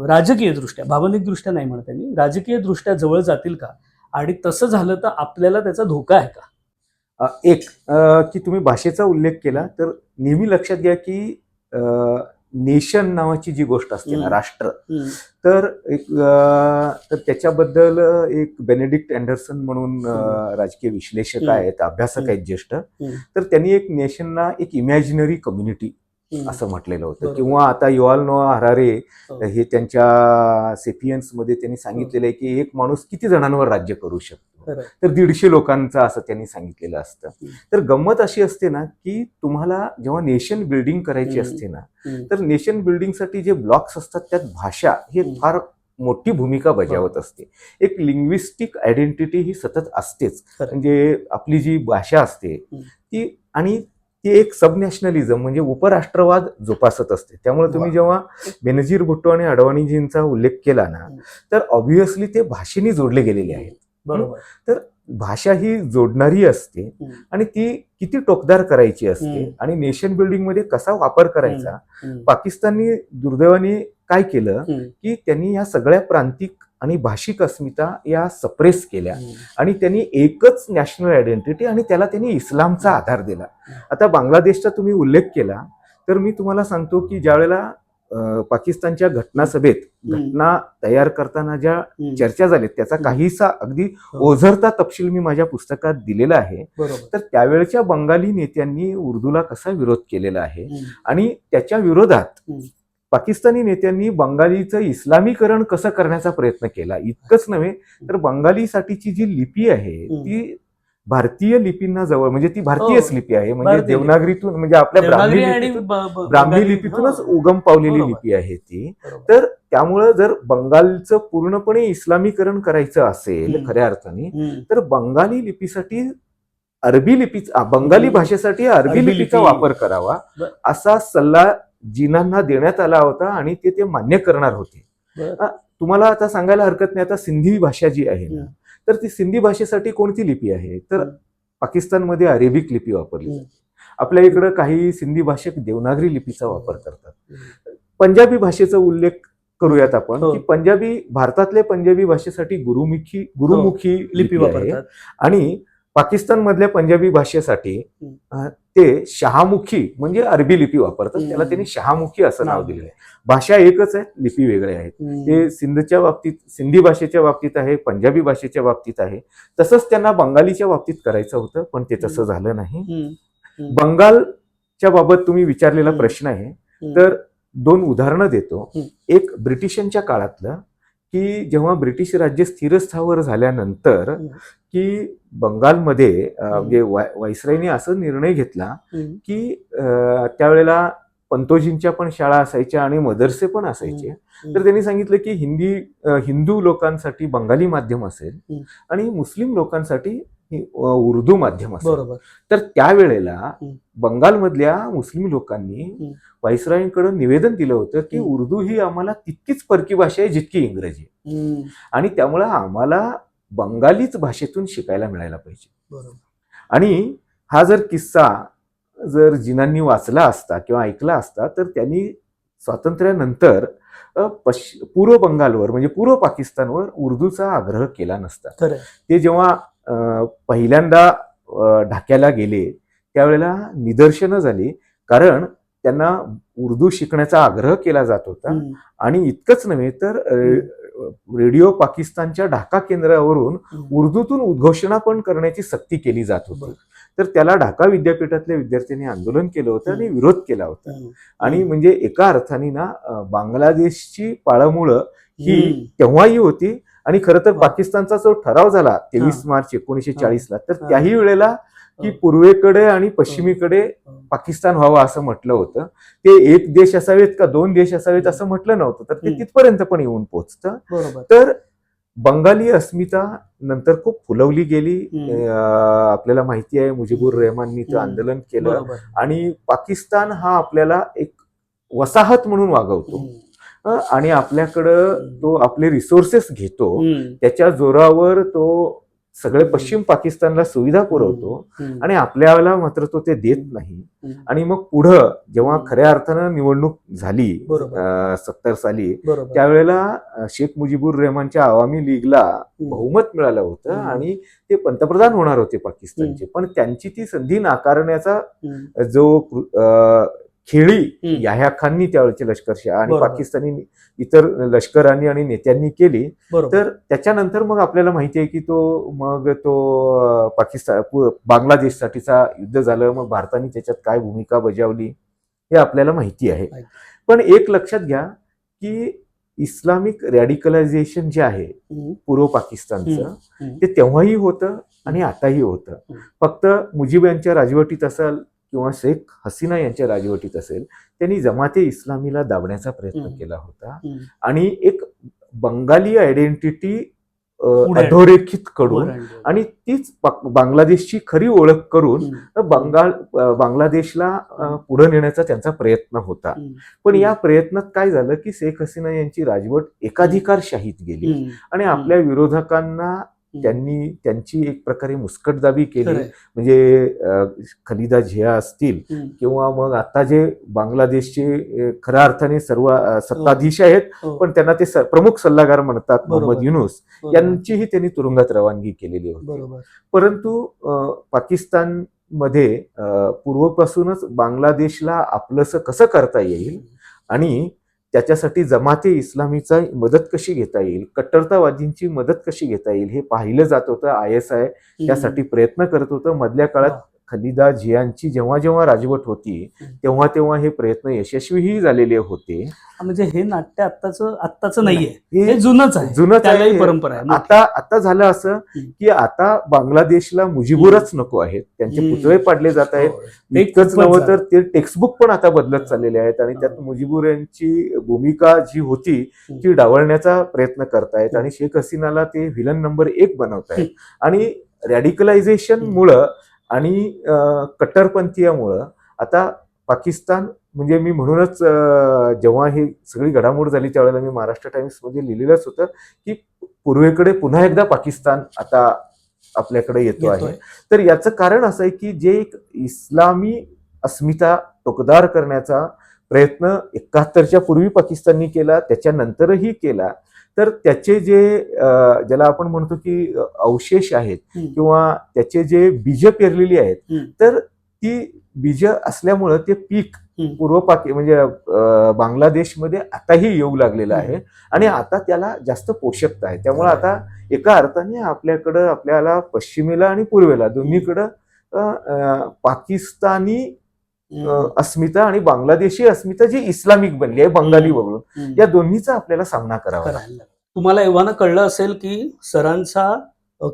राजकीय दृष्ट्या, भावनिक दृष्ट्या नाही म्हणते मी, राजकीय दृष्ट्या जवळ जातील का? आणि तसं झालं तर आपल्याला त्याचा धोका आहे का? की तुम्ही भाषेचा उल्लेख केला तर नेहमी लक्षात घ्या की नेशन नावाची जी गोष्ट असते ना, राष्ट्र, तर तर त्याच्याबद्दल एक बेनेडिक्ट अँडरसन म्हणून राजकीय विश्लेषक आहेत, अभ्यासक आहेत ज्येष्ठ, तर त्यांनी एक नेशनला एक इमॅजिनरी कम्युनिटी असं म्हटलेलं होतं. किंवा आता युव्हाल नोआ हरारे हे त्यांच्या सेपियन्स मध्ये त्यांनी सांगितलेलं आहे की एक माणूस किती जणांवर राज्य करू शकतो, तर 150 लोकांचा असं त्यांनी सांगितलेलं असतं. तर गंमत अशी असते ना की तुम्हाला जेव्हा नेशन बिल्डिंग करायची असते ना, तर नेशन बिल्डिंगसाठी जे ब्लॉक्स असतात त्यात भाषा हे फार मोठी भूमिका बजावत असते. एक लिंग्विस्टिक आयडेंटिटी ही सतत असतेच. म्हणजे आपली जी भाषा असते ती, आणि ती एक सबनॅशनलिझम म्हणजे उपराष्ट्रवाद जोपासत असते. त्यामुळे तुम्ही जेव्हा बेनजीर भुट्टो आणि अडवाणीजींचा उल्लेख केला ना, तर ऑब्व्हियसली ते भाषेने जोडले गेलेले आहेत. बरोबर. तर भाषा ही जोडणारी असते आणि ती किती टोकदार करायची असते आणि नेशन बिल्डिंग मध्ये कसा वापर करायचा. पाकिस्ताननी दुर्दैवाने काय केलं की त्यांनी या सगळ्या प्रांतिक आणि भाषिक अस्मिता या सप्रेस केल्या आणि त्यांनी एकच नॅशनल आयडेंटिटी आणि त्याला त्यांनी इस्लामचा आधार दिला. आता बांगलादेशचा तुम्ही उल्लेख केला तर मी तुम्हाला सांगतो की ज्यावेळेला पाकिस्तानच्या घटनासभेत घटना तयार करताना ज्या चर्चा झाल्या त्याचा काहीसा अगदी ओझरता तपशील मी माझ्या पुस्तकात दिलेला आहे. तर त्यावेळच्या बंगाली नेत्यांनी उर्दूला कसा विरोध केलेला आहे आणि त्याच्या विरोधात पाकिस्तानी नेत्यांनी बंगालीचं इस्लामीकरण कसं करण्याचा प्रयत्न केला. इतकंच नव्हे तर बंगालीसाठीची जी लिपी आहे ती भारतीय लिपींना जवळ, म्हणजे ती भारतीयच लिपी आहे, म्हणजे देवनागरीतून, म्हणजे आपल्या ब्राह्मी लिपीतूनच उगम पावलेली लिपी आहे ती. तर त्यामुळं जर बंगालचं पूर्णपणे इस्लामीकरण करायचं असेल खऱ्या अर्थाने, तर बंगाली लिपीसाठी अरबी लिपीचा, बंगाली भाषेसाठी अरबी लिपीचा वापर करावा असा सल्ला जिनांना देण्यात आला होता आणि ते मान्य करणार होते. तुम्हाला आता सांगायला हरकत नाही, आता सिंधी भाषा जी आहे ना, तर ती सिंधी भाषेसाठी कोणती लिपी आहे, तर पाकिस्तानमध्ये अरेबिक लिपी वापरली जाते. आपल्या इकडं काही सिंधी भाषक देवनागरी लिपीचा वापर करतात. पंजाबी भाषेचा उल्लेख करूयात आपण की पंजाबी, भारतातल्या पंजाबी भाषेसाठी गुरुमुखी लिपी वापरतात आणि पाकिस्तान मधल्या पंजाबी भाषेसाठी ते शहामुखी म्हणजे अरबी लिपी वापरतात. त्याला त्यांनी शहामुखी असं नाव दिलेलं आहे. भाषा एकच आहे, लिपी वेगळे आहेत. ते सिंधच्या बाबतीत, सिंधी भाषेच्या बाबतीत आहे, पंजाबी भाषेच्या बाबतीत आहे. तसंच त्यांना बंगालीच्या बाबतीत करायचं होतं, पण ते तसं झालं नाही. बंगालच्या बाबत तुम्ही विचारलेला प्रश्न आहे, तर 2 उदाहरणं देतो. एक ब्रिटिशांच्या काळातलं की जेव्हा ब्रिटिश राज्य स्थिरस्थावर झाल्यानंतर की बंगालमध्ये म्हणजे व्हाईसरायने असा निर्णय घेतला की त्यावेळेला पंतोजींच्या पण शाळा असायच्या आणि मदरसे पण असायचे. तर त्यांनी सांगितलं की हिंदू लोकांसाठी बंगाली माध्यम असेल आणि मुस्लिम लोकांसाठी उर्दू माध्यम असेल. तर त्यावेळेला बंगालमधल्या मुस्लिम लोकांनी व्हाईसरायांकडे निवेदन दिलं होतं की उर्दू ही आम्हाला तितकीच परकी भाषा आहे जितकी इंग्रजी, आणि त्यामुळं आम्हाला बंगालीच भाषेतून शिकायला मिळायला पाहिजे. आणि हा जर किस्सा जर जिनांनी वाचला असता किंवा ऐकला असता तर त्यांनी स्वातंत्र्यानंतर पूर्व बंगालवर म्हणजे पूर्व पाकिस्तानवर उर्दूचा आग्रह केला नसता. ते जेव्हा पहिल्यांदा ढाक्याला गेले त्यावेळेला निदर्शनं झाली, कारण त्यांना उर्दू शिकण्याचा आग्रह केला जात होता. आणि इतकंच नव्हे तर रेडिओ पाकिस्तानच्या ढाका केंद्रावरून उर्दूतून उद्घोषणा पण करण्याची सक्ती केली जात होती. तर त्याला ढाका विद्यापीठातल्या विद्यार्थ्यांनी आंदोलन केलं होतं आणि विरोध केला होता. आणि म्हणजे एका अर्थाने ना बांगलादेशची पाळंमुळं ही तेव्हाही होती. आणि खरं तर पाकिस्तानचा जो ठराव झाला 23 मार्च 1940 ला, तर त्याही वेळेला की पूर्वेकडे आणि पश्चिमेकडे पाकिस्तान व्हावं असं म्हटलं होतं. ते एक देश असावेत का दोन देश असावेत असं म्हटलं नव्हतं, तर ते तिथपर्यंत पण येऊन पोहोचतं. बरोबर. तर बंगाली अस्मिता नंतर खूप फुलवली गेली. आपल्याला माहिती आहे मुजीबुर रहमाननी ते आंदोलन केलं बरोबर. आणि पाकिस्तान हा आपल्याला एक वसाहत म्हणून वागवतो आणि आपल्याकडं तो आपले रिसोर्सेस घेतो. त्याच्या जोरावर तो सगळे पश्चिम पाकिस्तानला सुविधा पुरवतो आणि आपल्याला मात्र तो ते देत नाही. आणि मग पुढं जेव्हा खऱ्या अर्थानं निवडणूक झाली 70 साली, त्यावेळेला शेख मुजीबुर रहमानच्या अवामी लीगला बहुमत मिळालं होतं आणि ते पंतप्रधान होणार होते पाकिस्तानचे. पण त्यांची ती संधी नाकारण्याचा जो खेळी याह्या खाननी त्यावेळेचे लष्करशाह आणि पाकिस्तानी इतर लष्करांनी आणि नेत्यांनी केली. तर त्याच्यानंतर मग आपल्याला माहिती आहे की तो पाकिस्तान बांगलादेशसाठीचा युद्ध झालं. मग भारताने त्याच्यात काय भूमिका बजावली हे आपल्याला माहिती आहे. पण एक लक्षात घ्या की इस्लामिक रॅडिकलायझेशन जे आहे पूर्व पाकिस्तानचं, ते तेव्हाही होतं आणि आताही होतं. फक्त मुजीब यांच्या राजवटीत असेल किंवा शेख हसीना यांच्या राजवटीत असेल, त्यांनी जमाते इस्लामीला दाबण्याचा प्रयत्न केला होता आणि एक बंगाली आयडेंटिटी अधोरेखित करून आणि तीच बांगलादेशची खरी ओळख करून बांगलादेशला पुढे नेण्याचा त्यांचा प्रयत्न होता. पण या प्रयत्नात काय झालं की शेख हसीना यांची राजवट एकाधिकारशाहीत गेली आणि आपल्या विरोधकांना त्यांची एक प्रकारे मुस्कटदाबी केली. म्हणजे खलिदा झिया असतील किंवा मग आता जे बांगलादेशचे खऱ्या अर्थाने सर्व सत्ताधीश आहेत, पण त्यांना ते प्रमुख सल्लागार म्हणतात मोहम्मद युनूस, यांचीही त्यांनी तुरुंगात रवानगी केलेली होती. परंतु पाकिस्तान मध्ये पूर्वपासूनच बांगलादेशला आपलंसं कसं करता येईल आणि त्याच्यासाठी जमाते इस्लामीचा मदत कशी घेता येईल, कट्टरतावादींची मदत कशी घेता येईल हे पाहिलं जात होतं. ISI त्यासाठी प्रयत्न करत होतं. मधल्या काळात खलिदा झियांची जेव्हा जेव्हा राजवट होती तेव्हा तेव्हा हे प्रयत्न यशस्वीही झालेले होते. म्हणजे हे नाट्य आत्ताचं नाहीये, हे जुनच आहे, परंपरा आहे. आता झालं असं की आता बांगलादेशला मुजीबुरच नको आहेत, त्यांचे पुतळे पाडले जात आहेत. इतकंच नव्हतं तर ते टेक्स्टबुक पण आता बदलत चाललेले आहेत आणि त्यात मुजीबुर यांची भूमिका जी होती ती डावलण्याचा प्रयत्न करतायत आणि शेख हसीनाला ते व्हिलन नंबर 1 बनवतायत. आणि रॅडिकलायझेशन मुळे आणि कट्टरपंथीयामुळं आता पाकिस्तान म्हणजे मी म्हणूनच जेव्हा ही सगळी घडामोड झाली त्यावेळेला मी महाराष्ट्र टाइम्स मध्ये लिहिलेलंच होतं की पूर्वेकडे पुन्हा एकदा पाकिस्तान आता आपल्याकडे येतो आहे. तर याचं कारण असं आहे की जे एक इस्लामी अस्मिता टोकदार करण्याचा प्रयत्न 71च्या पूर्वी पाकिस्ताननी केला, त्याच्यानंतरही केला, तर त्याचे जे ज्याला आपण म्हणतो की अवशेष आहेत किंवा त्याचे जे बीज पेरलेली आहेत, तर ती बीज असल्यामुळं ते पीक पूर्व म्हणजे बांगलादेशमध्ये आताही येऊ लागलेलं आहे आणि आता त्याला जास्त पोषकता आहे. त्यामुळे आता एका अर्थाने आपल्याला पश्चिमेला आणि पूर्वेला दोन्हीकडं पाकिस्तानी अस्मिता आणि बांगलादेशी अस्मिता जी इस्लामिक बनली आहे बंगाली वगळून, या दोन्हीचा आपल्याला सामना करावा लागला. तुम्हाला एव्हाना कळलं असेल की सरांचा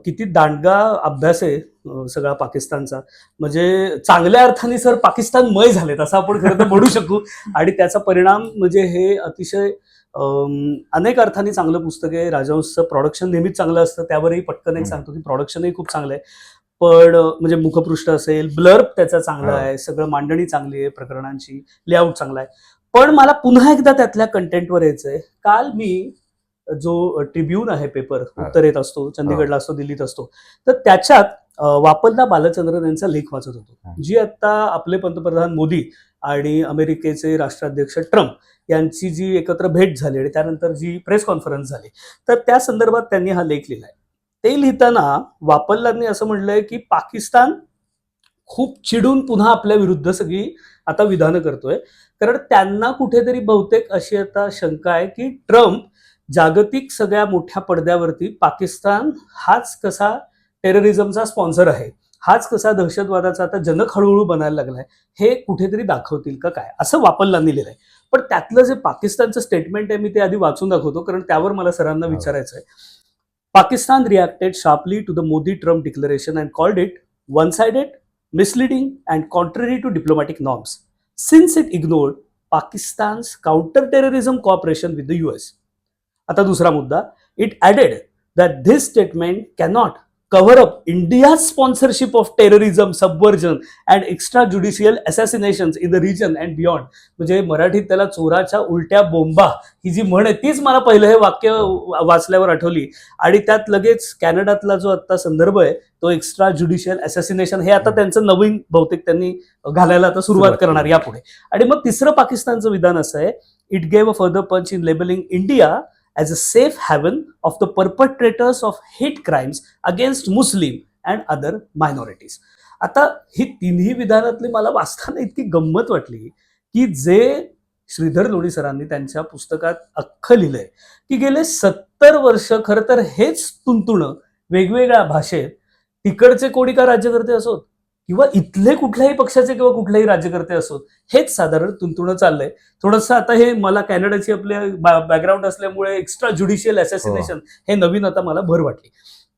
किती दांडगा अभ्यास आहे सगळा पाकिस्तानचा. म्हणजे चांगल्या अर्थाने सर पाकिस्तानमय झालेत असं आपण खरं तर म्हणू शकू. आणि त्याचा परिणाम म्हणजे हे अतिशय अनेक अर्थाने चांगलं पुस्तक आहे. राजहंसचं प्रोडक्शन नेहमीच चांगलं असतं, त्यावरही पटकन एक सांगतो की प्रोडक्शनही खूप चांगलं आहे. पण म्हणजे मुखपृष्ठ असेल, ब्लर्ब त्याचा चांगला आहे, सगळं मांडणी चांगली आहे प्रकरणांची, लेआउट चांगला आहे. पण मला पुन्हा एकदा त्यातल्या कंटेंटवर यायचंय. काल मी जो ट्रिब्यून आहे पेपर उत्तरेत असतो, चंदीगडला असतो, दिल्लीत असतो, तर त्याच्यात वापल्ला बालचंद्रन यांचा लेख वाचत होतो, जी आता आपले पंतप्रधान मोदी आणि अमेरिकेचे राष्ट्राध्यक्ष ट्रम्प यांची जी एकत्र भेट झाली आणि त्यानंतर जी प्रेस कॉन्फरन्स झाली, तर त्या संदर्भात त्यांनी हा लेख लिहिलाय. ते लिहिताना वापल्लांनी असं म्हणलंय की पाकिस्तान खूप चिडून पुन्हा आपल्या विरुद्ध सगळी आता विधानं करतोय, कारण त्यांना कुठेतरी बहुतेक अशी आता शंका आहे की ट्रम्प जागतिक सगळ्या मोठ्या पडद्यावरती पाकिस्तान हाच कसा टेररिझमचा स्पॉन्सर आहे, हाच कसा दहशतवादाचा आता जनक हळूहळू बनायला लागलाय, हे कुठेतरी दाखवतील का काय, असं वापल्लांनी लिहिलंय. पण त्यातलं जे पाकिस्तानचं स्टेटमेंट आहे मी ते आधी वाचून दाखवतो, कारण त्यावर मला सरांना विचारायचं आहे. Pakistan reacted sharply to the Modi Trump declaration and called it one sided misleading and contrary to diplomatic norms, since it ignored Pakistan's counter-terrorism cooperation with the US. आता दुसरा मुद्दा, it added that this statement cannot cover up India's sponsorship of terrorism, subversion and extrajudicial assassinations in the region and beyond. म्हणजे मराठीत त्याला चोराच्या उलट्या बोंबा ही जी म्हण आहे तीच मला पहिलं हे वाक्य वाचल्यावर आठवली. आणि त्यात लगेच कॅनडातला जो आता संदर्भ आहे तो एक्स्ट्रा ज्युडिशियल असॅसिनेशन हे आता त्यांचं नवीन बहुतेक त्यांनी घालायला आता सुरुवात करणार यापुढे. आणि मग तिसरं पाकिस्तानचं विधान असं आहे, इट गेव अ फर्दर पंच in labelling India as a safe haven of the perpetrators of hate crimes against Muslim and other minorities. आता ही तिन्ही विधानातली मला वाचताना इतकी गंमत वाटली की जे श्रीधर लोणी सरांनी त्यांच्या पुस्तकात अख्खं लिहिलंय की गेले 70 वर्ष खरं तर हेच तुंतुणं वेगवेगळ्या भाषेत तिकडचे कोणी का राज्यकर्ते असोत किंवा इथले कुठल्याही पक्षाचे किंवा कुठल्याही राज्यकर्ते असोत हेच साधारण तुंतुणं चाललंय. थोडंसं आता हे मला कॅनडाची आपल्या बॅकग्राऊंड असल्यामुळे एक्स्ट्रा ज्युडिशियल असॅसिनेशन हे नवीन आता मला भर वाटली.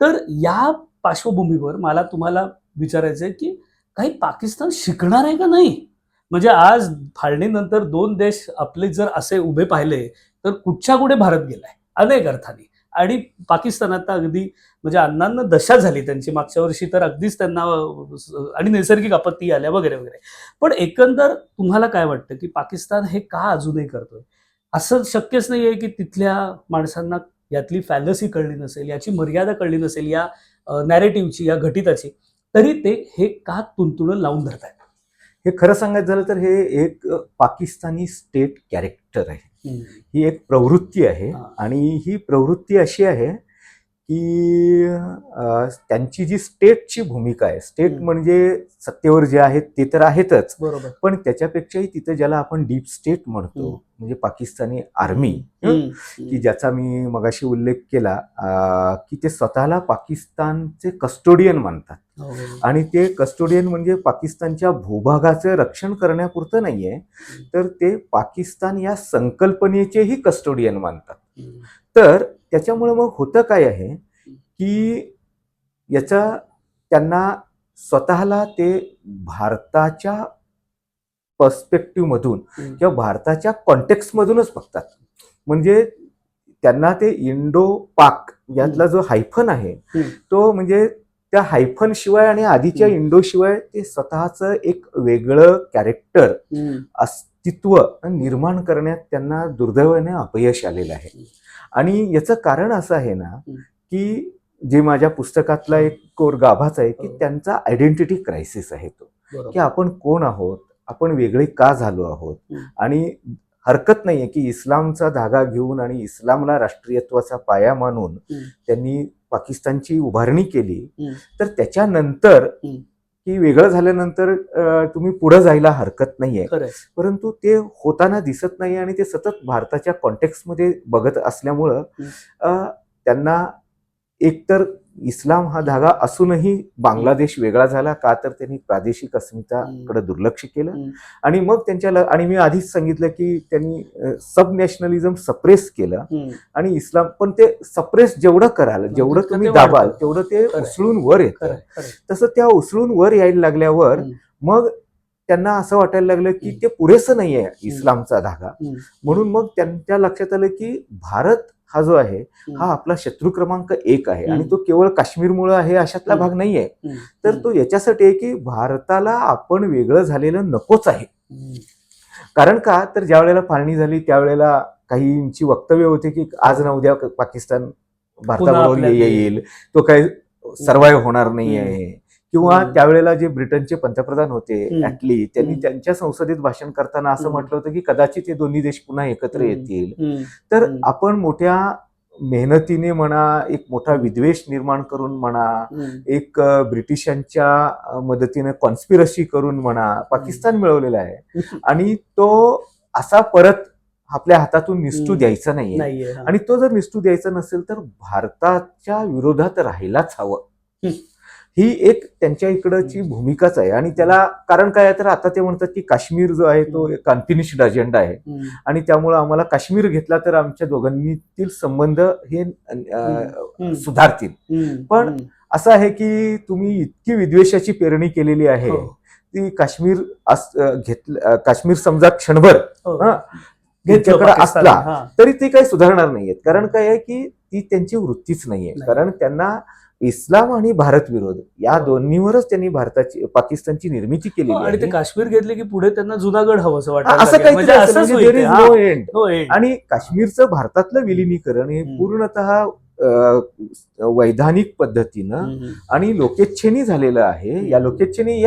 तर या पार्श्वभूमीवर मला तुम्हाला विचारायचंय की काही पाकिस्तान शिकणार आहे का नाही? म्हणजे आज फाळणीनंतर 2 देश आपले जर असे उभे पाहिले तर कुठच्या कुठे भारत गेलाय अनेक अर्थाने. आणि पाकिस्तानात अगदी म्हणजे अन्नान्न दशा झाली त्यांची मागच्या वर्षी तर अगदीच त्यांना आणि नैसर्गिक आपत्ती आल्या वगैरे वगैरे. पण एकंदर तुम्हाला काय वाटतं की पाकिस्तान हे का अजूनही करतोय? असं शक्यच नाहीये की तिथल्या माणसांना यातली फॅलसी कळली नसेल, याची मर्यादा कळली नसेल, या नॅरेटिव्हची, या घटिताची, तरी ते हे का तुंतुणं लावून धरतायत? हे खरं सांगायचं झालं तर हे एक पाकिस्तानी स्टेट कॅरेक्टर आहे. ही एक प्रवृत्ती आहे आणि ही प्रवृत्ती अशी आहे की त्यांची जी स्टेटची भूमिका आहे, स्टेट म्हणजे सत्तेवर जे आहेत ते तर आहेतच, बरोबर, पण त्याच्यापेक्षाही तिथे ज्याला आपण डीप स्टेट म्हणतो म्हणजे पाकिस्तानी आर्मी, की ज्याचा मी मगाशी उल्लेख केला की ते स्वतःला पाकिस्तानचे कस्टोडियन मानतात. आणि ते कस्टोडियन म्हणजे पाकिस्तानच्या भूभागाचे रक्षण करण्यापुरतं नाहीये, तर ते पाकिस्तान या संकल्पनेचेही कस्टोडियन मानतात. तर त्याच्यामुळे मग होतं काय आहे की याचा त्यांना स्वतःला ते भारताच्या पर्स्पेक्टिव्ह मधून किंवा भारताच्या कॉन्टेक्स्ट मधूनच बघतात. म्हणजे त्यांना ते इंडो पाक यातला जो हायफन आहे तो म्हणजे त्या हायफन शिवाय आणि आधीच्या इंडो शिवाय ते स्वतःचं एक वेगळं कॅरेक्टर अस्तित्व निर्माण करण्यात त्यांना दुर्दैवाने अपयश आलेलं आहे. आणि याचं कारण असं आहे ना की जे माझ्या पुस्तकातला एक कोर गाभाच आहे की त्यांचा आयडेंटिटी क्रायसिस आहे तो, की आपण कोण आहोत, आपण वेगळे का झालो आहोत. आणि हरकत नाहीये की इस्लामचा धागा घेऊन आणि इस्लामला राष्ट्रीयत्वाचा पाया मानून त्यांनी पाकिस्तानची उभारणी केली, तर त्याच्यानंतर की वेगळं झाल्यानंतर तुम्ही पुढे जायला हरकत नाहीये, परंतु ते होताना दिसत नाही आणि ते सतत भारताच्या कॉन्टेक्स्टमध्ये बघत असल्यामुळं त्यांना एकतर इस्लाम हा धागा असूनही बांगलादेश वेगळा झाला का, तर त्यांनी प्रादेशिक अस्मिताकडे दुर्लक्ष केलं. आणि मग त्यांच्या आणि मी आधीच सांगितलं की त्यांनी सब नॅशनलिझम सप्रेस केलं आणि इस्लाम पण ते सप्रेस जेवढं कराल, जेवढं तुम्ही दाबाल तेवढं ते उसळून वर येतं. तसं त्या उसळून वर यायला लागल्यावर मग त्यांना असं वाटायला लागलं की ते पुरेसं नाहीये इस्लामचा धागा. म्हणून मग त्यांच्या लक्षात आलं की भारत हा जो आहे हा आपला शत्रू क्रमांक 1 आहे आणि तो केवळ काश्मीरमुळे आहे अशातला भाग नाहीये. तर तो याच्यासाठी आहे की भारताला आपण वेगळं झालेलं नकोच आहे. कारण का, तर ज्या वेळेला फाळणी झाली त्यावेळेला काहींची वक्तव्य होते की आज ना उद्या पाकिस्तान भारताबरोबर येईल, तो काही सर्वाईव्ह होणार नाही आहे. किंवा त्यावेळेला जे ब्रिटनचे पंतप्रधान होते ॲटली, त्यांनी त्यांच्या संसदेत भाषण करताना असं म्हटलं होतं की कदाचित हे दोन्ही देश पुन्हा एकत्र येतील. तर आपण मोठ्या मेहनतीने म्हणा, एक मोठा विद्वेष निर्माण करून म्हणा, एक ब्रिटिशांच्या मदतीने कॉन्स्पिरसी करून म्हणा, पाकिस्तान मिळवलेला आहे आणि तो असा परत आपल्या हातातून निसटू द्यायचा नाहीये. आणि तो जर निसटू द्यायचा नसेल तर भारताच्या विरोधात राहायलाच हवं. ही एक त्यांच्या इकडची भूमिकाच आहे. आणि त्याला कारण काय आहे, तर आता ते म्हणतात की काश्मीर जो आहे तो एक अनफिनिश्ड अजेंडा आहे आणि त्यामुळे आम्हाला काश्मीर घेतला तर आमच्या दोघांनीतील संबंध हे सुधारतील. पण असं आहे की तुम्ही इतकी विद्वेषाची पेरणी केलेली आहे, हो. ती काश्मीर काश्मीर समजा क्षणभर हो. हा, घेतलं त्यांच्याकडे पाकिस्तानने, असला हा. तरी ते काही सुधारणार नाहीयेत. कारण काय आहे की ती त्यांची वृत्तीच नाहीये. नाही. कारण त्यांना इस्लाम आणि भारत विरोध या हो. दोन्हीवरच त्यांनी पाकिस्तानची निर्मिती केलेली हो, आणि ते आहे. काश्मीर घेतले की पुढे त्यांना जुनागड हवं असं हा, वाटायला असं लागलं. काहीतरी म्हणजे असेल, असंच म्हणजे होईल there ते, is हा. no end. हो, end. आणि काश्मीरचं भारतातलं विलिनीकरण हे पूर्णतः वैधानिक पद्धतीनं आणि लोकेच्छेनी झालेलं आहे. या लोकेच्छेनी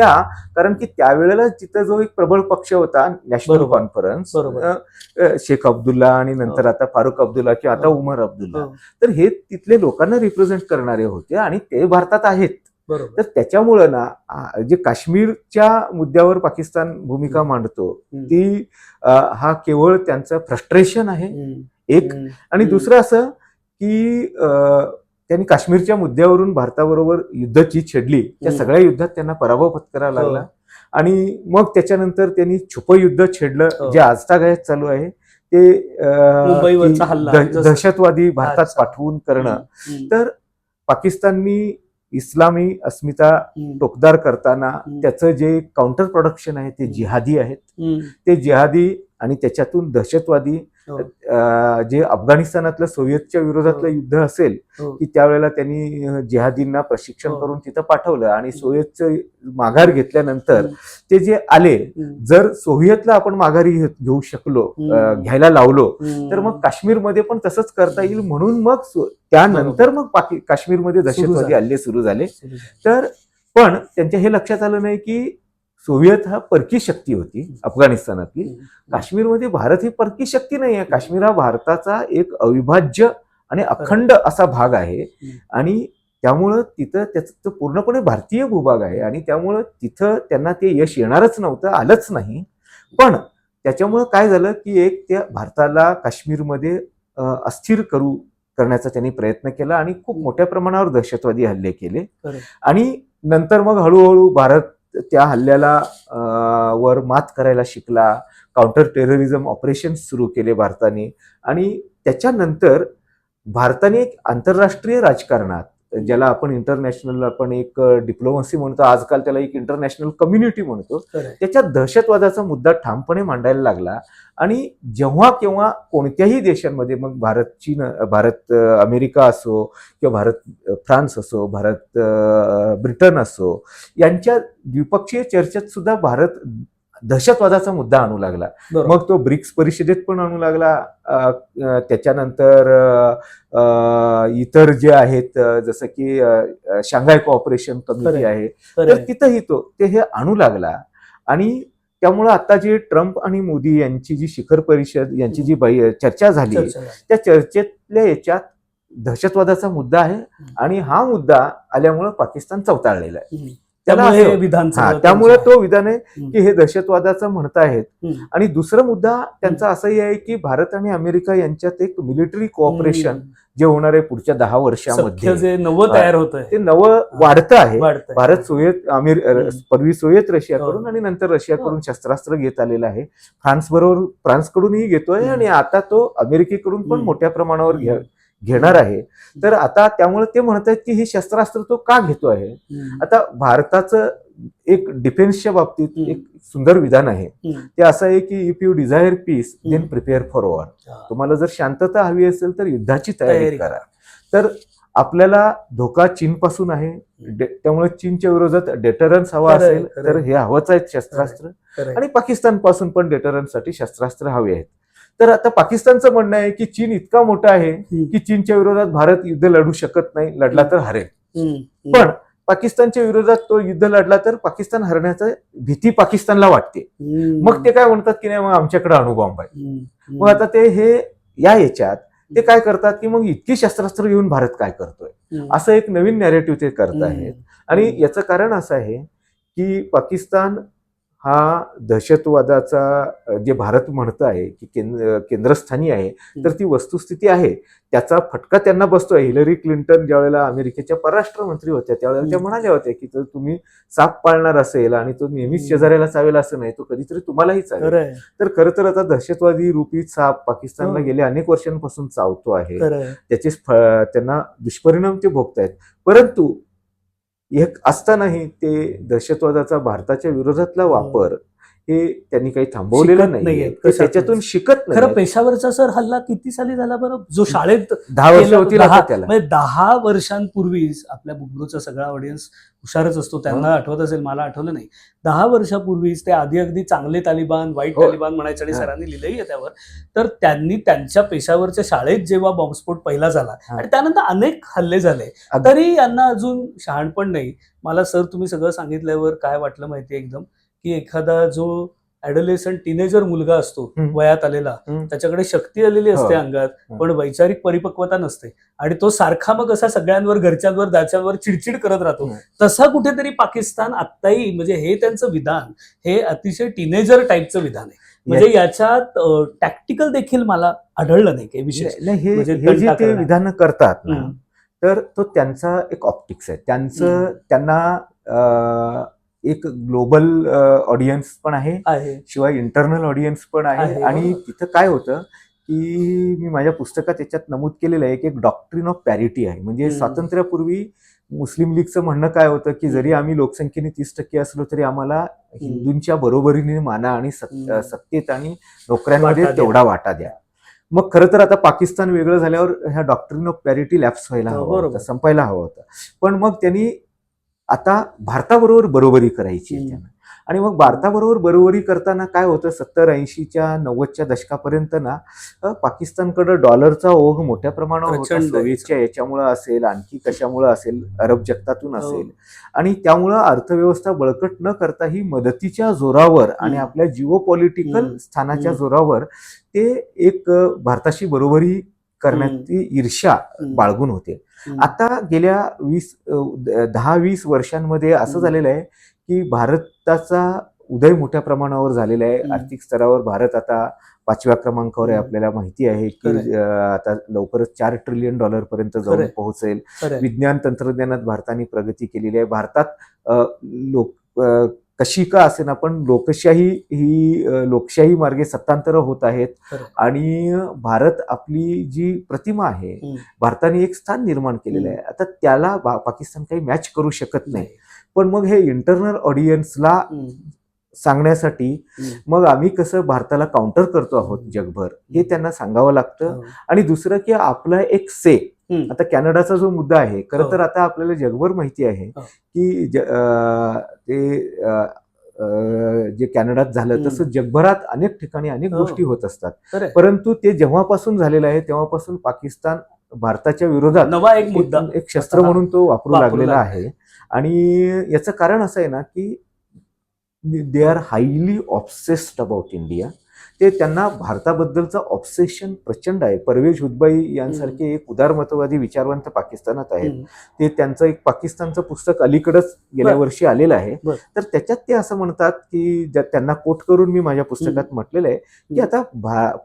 कारण की त्यावेळेला तिथं जो एक प्रबळ पक्ष होता नॅशनल बरोबर. कॉन्फरन्स, बरोबर. शेख अब्दुल्ला आणि नंतर हो. आता फारुख अब्दुल्ला किंवा आता हो. उमर अब्दुल्ला, हो. तर हे तिथले लोकांना रिप्रेझेंट करणारे होते आणि ते भारतात आहेत. बरोबर. तर त्याच्यामुळं ना जे काश्मीरच्या मुद्द्यावर पाकिस्तान भूमिका मांडतो ती हा केवळ त्यांचं फ्रस्ट्रेशन आहे एक. आणि दुसरं असं की त्यांनी काश्मीरच्या मुद्द्यावरून भारताबरोबर युद्ध जी छेडली, त्या सगळ्या युद्धात त्यांना पराभव पत्करावा लागला. आणि मग त्याच्यानंतर त्यांनी छुपं युद्ध छेडलं, जे आजतागायत चालू आहे ते मुंबईवरचा हल्ला, दहशतवादी भारतात पाठवून करणं. तर पाकिस्ताननी इस्लामी अस्मिता टोकदार करताना त्याचं जे काउंटर प्रोडक्शन आहे ते जिहादी आहेत. ते जिहादी आणि त्याच्यातून दहशतवादी, जे अफगाणिस्तानातलं सोव्हिएतच्या विरोधातलं युद्ध असेल की त्यावेळेला त्यांनी जिहादींना प्रशिक्षण करून तिथं पाठवलं आणि सोव्हिएतचं माघार घेतल्यानंतर ते जे आले, जर सोव्हिएतला आपण माघारी घेऊ शकलो, घ्यायला लावलो, तर मग काश्मीरमध्ये पण तसंच करता येईल. म्हणून मग त्यानंतर मग काश्मीरमध्ये दहशतवादी हल्ले सुरू झाले. तर पण त्यांच्या हे लक्षात आलं नाही की सोव्हिएत हा परकी शक्ती होती अफगाणिस्तानातली. काश्मीरमध्ये भारत ही परकी शक्ती नाही आहे. काश्मीर हा भारताचा एक अविभाज्य आणि अखंड असा भाग आहे आणि त्यामुळं तिथं त्याचं पूर्णपणे भारतीय भूभाग आहे आणि त्यामुळं तिथं त्यांना ते यश येणारच नव्हतं, आलंच नाही. पण त्याच्यामुळं काय झालं की एक त्या भारताला काश्मीरमध्ये अस्थिर करण्याचा त्यांनी प्रयत्न केला आणि खूप मोठ्या प्रमाणावर दहशतवादी हल्ले केले. आणि नंतर मग हळूहळू भारत त्या हल्ल्याला वर मात करायला शिकला. काउंटर टेररिझम ऑपरेशन सुरू केले भारताने आणि त्याच्यानंतर भारताने एक आंतरराष्ट्रीय राजकारणात, ज्याला आपण इंटरनॅशनल, आपण एक डिप्लोमसी म्हणतो, आजकाल त्याला एक इंटरनॅशनल कम्युनिटी म्हणतो, त्याच्यात दहशतवादाचा मुद्दा ठामपणे मांडायला लागला. आणि जेव्हा केव्हा कोणत्याही देशांमध्ये, मग भारत अमेरिका असो किंवा भारत फ्रान्स असो, भारत ब्रिटन असो, यांच्या द्विपक्षीय चर्चेत सुद्धा भारत दहशतवादाचा मुद्दा आणू लागला. मग तो ब्रिक्स परिषदेत पण आणू लागला. त्याच्यानंतर इतर जे आहेत, जसं की शांघाय कोऑपरेशन कमिटी आहे, तर तिथंही ते हे आणू लागला. आणि त्यामुळं आता जे ट्रम्प आणि मोदी यांची जी शिखर परिषद, यांची जी चर्चा झाली, त्या चर्चेतल्या याच्यात दहशतवादाचा मुद्दा आहे आणि हा मुद्दा आल्यामुळं पाकिस्तान चवताळलेला आहे. त्यामुळे तो विधान आहे की हे दहशतवादाचं म्हणतायत. आणि दुसरा मुद्दा त्यांचा असाही आहे की भारत आणि अमेरिका यांच्यात एक मिलिटरी कोऑपरेशन जे होणार आहे पुढच्या 10 वर्षामध्ये, जे नवं तयार होतंय, ते नवं वाढतं आहे. भारत पूर्वी सोव्हिएत रशियाकडून आणि नंतर रशियाकडून शस्त्रास्त्र घेत आलेला आहे. फ्रान्सकडूनही घेतोय आणि आता तो अमेरिकेकडून पण मोठ्या प्रमाणावर घेणार आहे. तर आता त्यामुळे ते म्हणतात की ही शस्त्रास्त्र तो का घेतो आहे. आता भारताचं एक डिफेन्सच्या बाबतीत एक सुंदर विधान आहे. ते असं आहे की if you desire peace then prepare for war. तुम्हाला जर शांतता हवी असेल तर युद्धाची तयारी करा. तर आपल्याला धोका चीनपासून आहे, त्यामुळे चीनच्या विरोधात डेटरन्स हवा असेल तर हे हवंच आहे शस्त्रास्त्र. आणि पाकिस्तान पासून पण डेटरन्ससाठी शस्त्रास्त्र हवे आहेत. तर आता पाकिस्तानचं म्हणणं आहे की चीन इतका मोठा आहे की चीनच्या विरोधात भारत युद्ध लढू शकत नाही, लढला तर हरेल. पण पाकिस्तानच्या विरोधात तो युद्ध लढला तर पाकिस्तान हरण्याची भीती पाकिस्तानला वाटते. मग ते काय म्हणतात की नाही, मग आमच्याकडे अणुबॉम्ब आहे. मग आता ते हे याच्यात ते काय करतात की मग इतकी शस्त्रास्त्र घेऊन भारत काय करतोय, असं एक नवीन नॅरेटिव्ह ते करत आहेत. आणि याचं कारण असं आहे की पाकिस्तान हा दहशतवादाचा जे भारत म्हणत आहे की केंद्रस्थानी आहे, तर ती वस्तुस्थिती आहे. त्याचा फटका त्यांना बसतोय. हिलरी क्लिंटन ज्यावेळेला अमेरिकेच्या परराष्ट्र मंत्री होत्या त्यावेळेला त्या म्हणाल्या होत्या की जर तुम्ही साप पाळणार असेल आणि तो नेहमीच शेजाऱ्याला चावेल असं नाही, तो कधीतरी तुम्हालाही चावेल. तर खरं तर आता दहशतवादी रूपी साप पाकिस्तानला गेल्या अनेक वर्षांपासून चावतो आहे. त्याचे त्यांना दुष्परिणाम ते भोगतायत. परंतु एक असतानाही ते दहशतवादाचा भारताच्या विरोधातला वापर हे त्यांनी काही थांबवलेलं शिकत नाहीये. नाहीयेत, ते कशातच. त्याच्यातून शिकत खरं नाही. पेशावरचा सर हल्ला किती साली झाला बरं, जो शाळेत 10 वर्ष केला होतील दहा- आता त्याला. म्हणजे 10 वर्षांपूर्वीच आपल्या बुकब्रोचा सगळा ऑडियन्स हुशारच असतो, त्यांना आठवत असेल, मला आठवलं नाही. 10 वर्षापूर्वीच ते आधी अगदी चांगले तालिबान, वाईट हो. तालिबान म्हणायचे आणि हा. सरांनी लिहिलंही आहे त्यावर. तर त्यांनी त्यांच्या पेशावरच्या शाळेत जेव्हा बॉम्बस्फोट पहिला झाला हा. आणि त्यानंतर अनेक हल्ले झाले, तरी यांना अजून शहाणपण नाही. मला सर तुम्ही सगळं सांगितल्यावर काय वाटलं माहितीये एकदम, की एखादा जो ॲडोलेसंट टीनेजर मुलगा असतो वयात आलेला, त्याच्याकडे शक्ती आलेली असते अंगात, पण वैचारिक परिपक्वता नसते, आणि तो सारखा मग असा सगळ्यांवर, घरच्यांवर, दाच्यांवर चिडचिड करत राहतो. तसा कुठेतरी पाकिस्तान आत्ताही, म्हणजे हे त्यांचं विधान हे अतिशय टीनेजर टाईपचं विधान आहे. म्हणजे याच्यात टॅक्टिकल देखील मला आढळलं नाही काही विशेष. हे जे ते विधान करतात ना, तर तो त्यांचा एक ऑप्टिक्स आहे. त्यांना एक ग्लोबल ऑडियन्स पण आहे, शिवाय इंटरनल ऑडियन्स पण आहे. आणि तिथं काय होतं की मी माझ्या पुस्तकात त्याच्यात नमूद केलेलं आहे की एक डॉक्ट्रिन ऑफ पॅरिटी आहे. म्हणजे स्वातंत्र्यापूर्वी मुस्लिम लीगचं म्हणणं काय होतं की जरी आम्ही लोकसंख्येने 30% असलो तरी आम्हाला हिंदूंच्या बरोबरीने माना आणि सत्तेत आणि नोकऱ्यांमध्ये तेवढा वाटा द्या. मग खरं तर आता पाकिस्तान वेगळं झाल्यावर ह्या डॉक्ट्रिन ऑफ पॅरिटी लॅप्स व्हायला हवा होता, संपायला हवा होता. पण मग त्यांनी आता भारताबरोबर बरोबरी करायची आहे त्यांना. आणि मग भारताबरोबर बरोबरी करताना काय होतं, 70-80च्या 90च्या दशकापर्यंत ना पाकिस्तानकडे डॉलरचा ओघ मोठ्या प्रमाणावर होता. सोव्हिएतच्या याच्यामुळं असेल, आणखी कशामुळं असेल, अरब जगतातून असेल, आणि त्यामुळं अर्थव्यवस्था बळकट न करता ही मदतीच्या जोरावर आणि आपल्या जिओपॉलिटिकल स्थानाच्या जोरावर ते एक भारताशी बरोबरी करण्याची ईर्ष्या बाळगून होते. आता गेल्या 10-20 वर्षांमध्ये असं झालेलं आहे की भारताचा उदय मोठ्या प्रमाणावर झालेला आहे. आर्थिक स्तरावर भारत आता 5व्या क्रमांकावर आहे. आपल्याला माहिती आहे की आता लवकरच $4 ट्रिलियन पर्यंत जाऊन पोहोचेल. विज्ञान तंत्रज्ञानात भारताने प्रगती केलेली आहे. भारतात कशी का असेना पण लोकशाही मार्गे सत्तांतर होत आहेत. आणि भारत, आपली जी प्रतिमा आहे, भारताने एक स्थान निर्माण केलेलं आहे. आता त्याला पाकिस्तान काही मॅच करू शकत नाही. पण मग हे इंटरनल ऑडियन्सला सांगण्यासाठी मग आम्ही कसं भारताला काउंटर करतो आहोत जगभर, हे त्यांना सांगावं लागतं. आणि दुसरं की आपला एक आता कॅनडाचा जो मुद्दा आहे, खरं तर आता आपल्याला जगभर माहिती आहे की जे कॅनडात झालं तसं जगभरात अनेक ठिकाणी अनेक गोष्टी होत असतात. परंतु ते जेव्हापासून झालेलं आहे तेव्हापासून पाकिस्तान भारताच्या विरोधात नवा एक मुद्दा, एक शस्त्र म्हणून तो वापरू लागलेला आहे. आणि याचं कारण असं आहे ना की they are highly obsessed about India. ते त्यांना भारताबद्दलचं ऑब्सेशन प्रचंड आहे. परवेज हुदबाई यांसारखे एक उदारमतवादी विचारवंत पाकिस्तानात आहेत. ते त्यांचं एक पाकिस्तानचं पुस्तक अलीकडेच गेल्या वर्षी आलेलं आहे. तर त्याच्यात ते असं म्हणतात की त्यांना कोट करून मी माझ्या पुस्तकात म्हटलेलं आहे की आता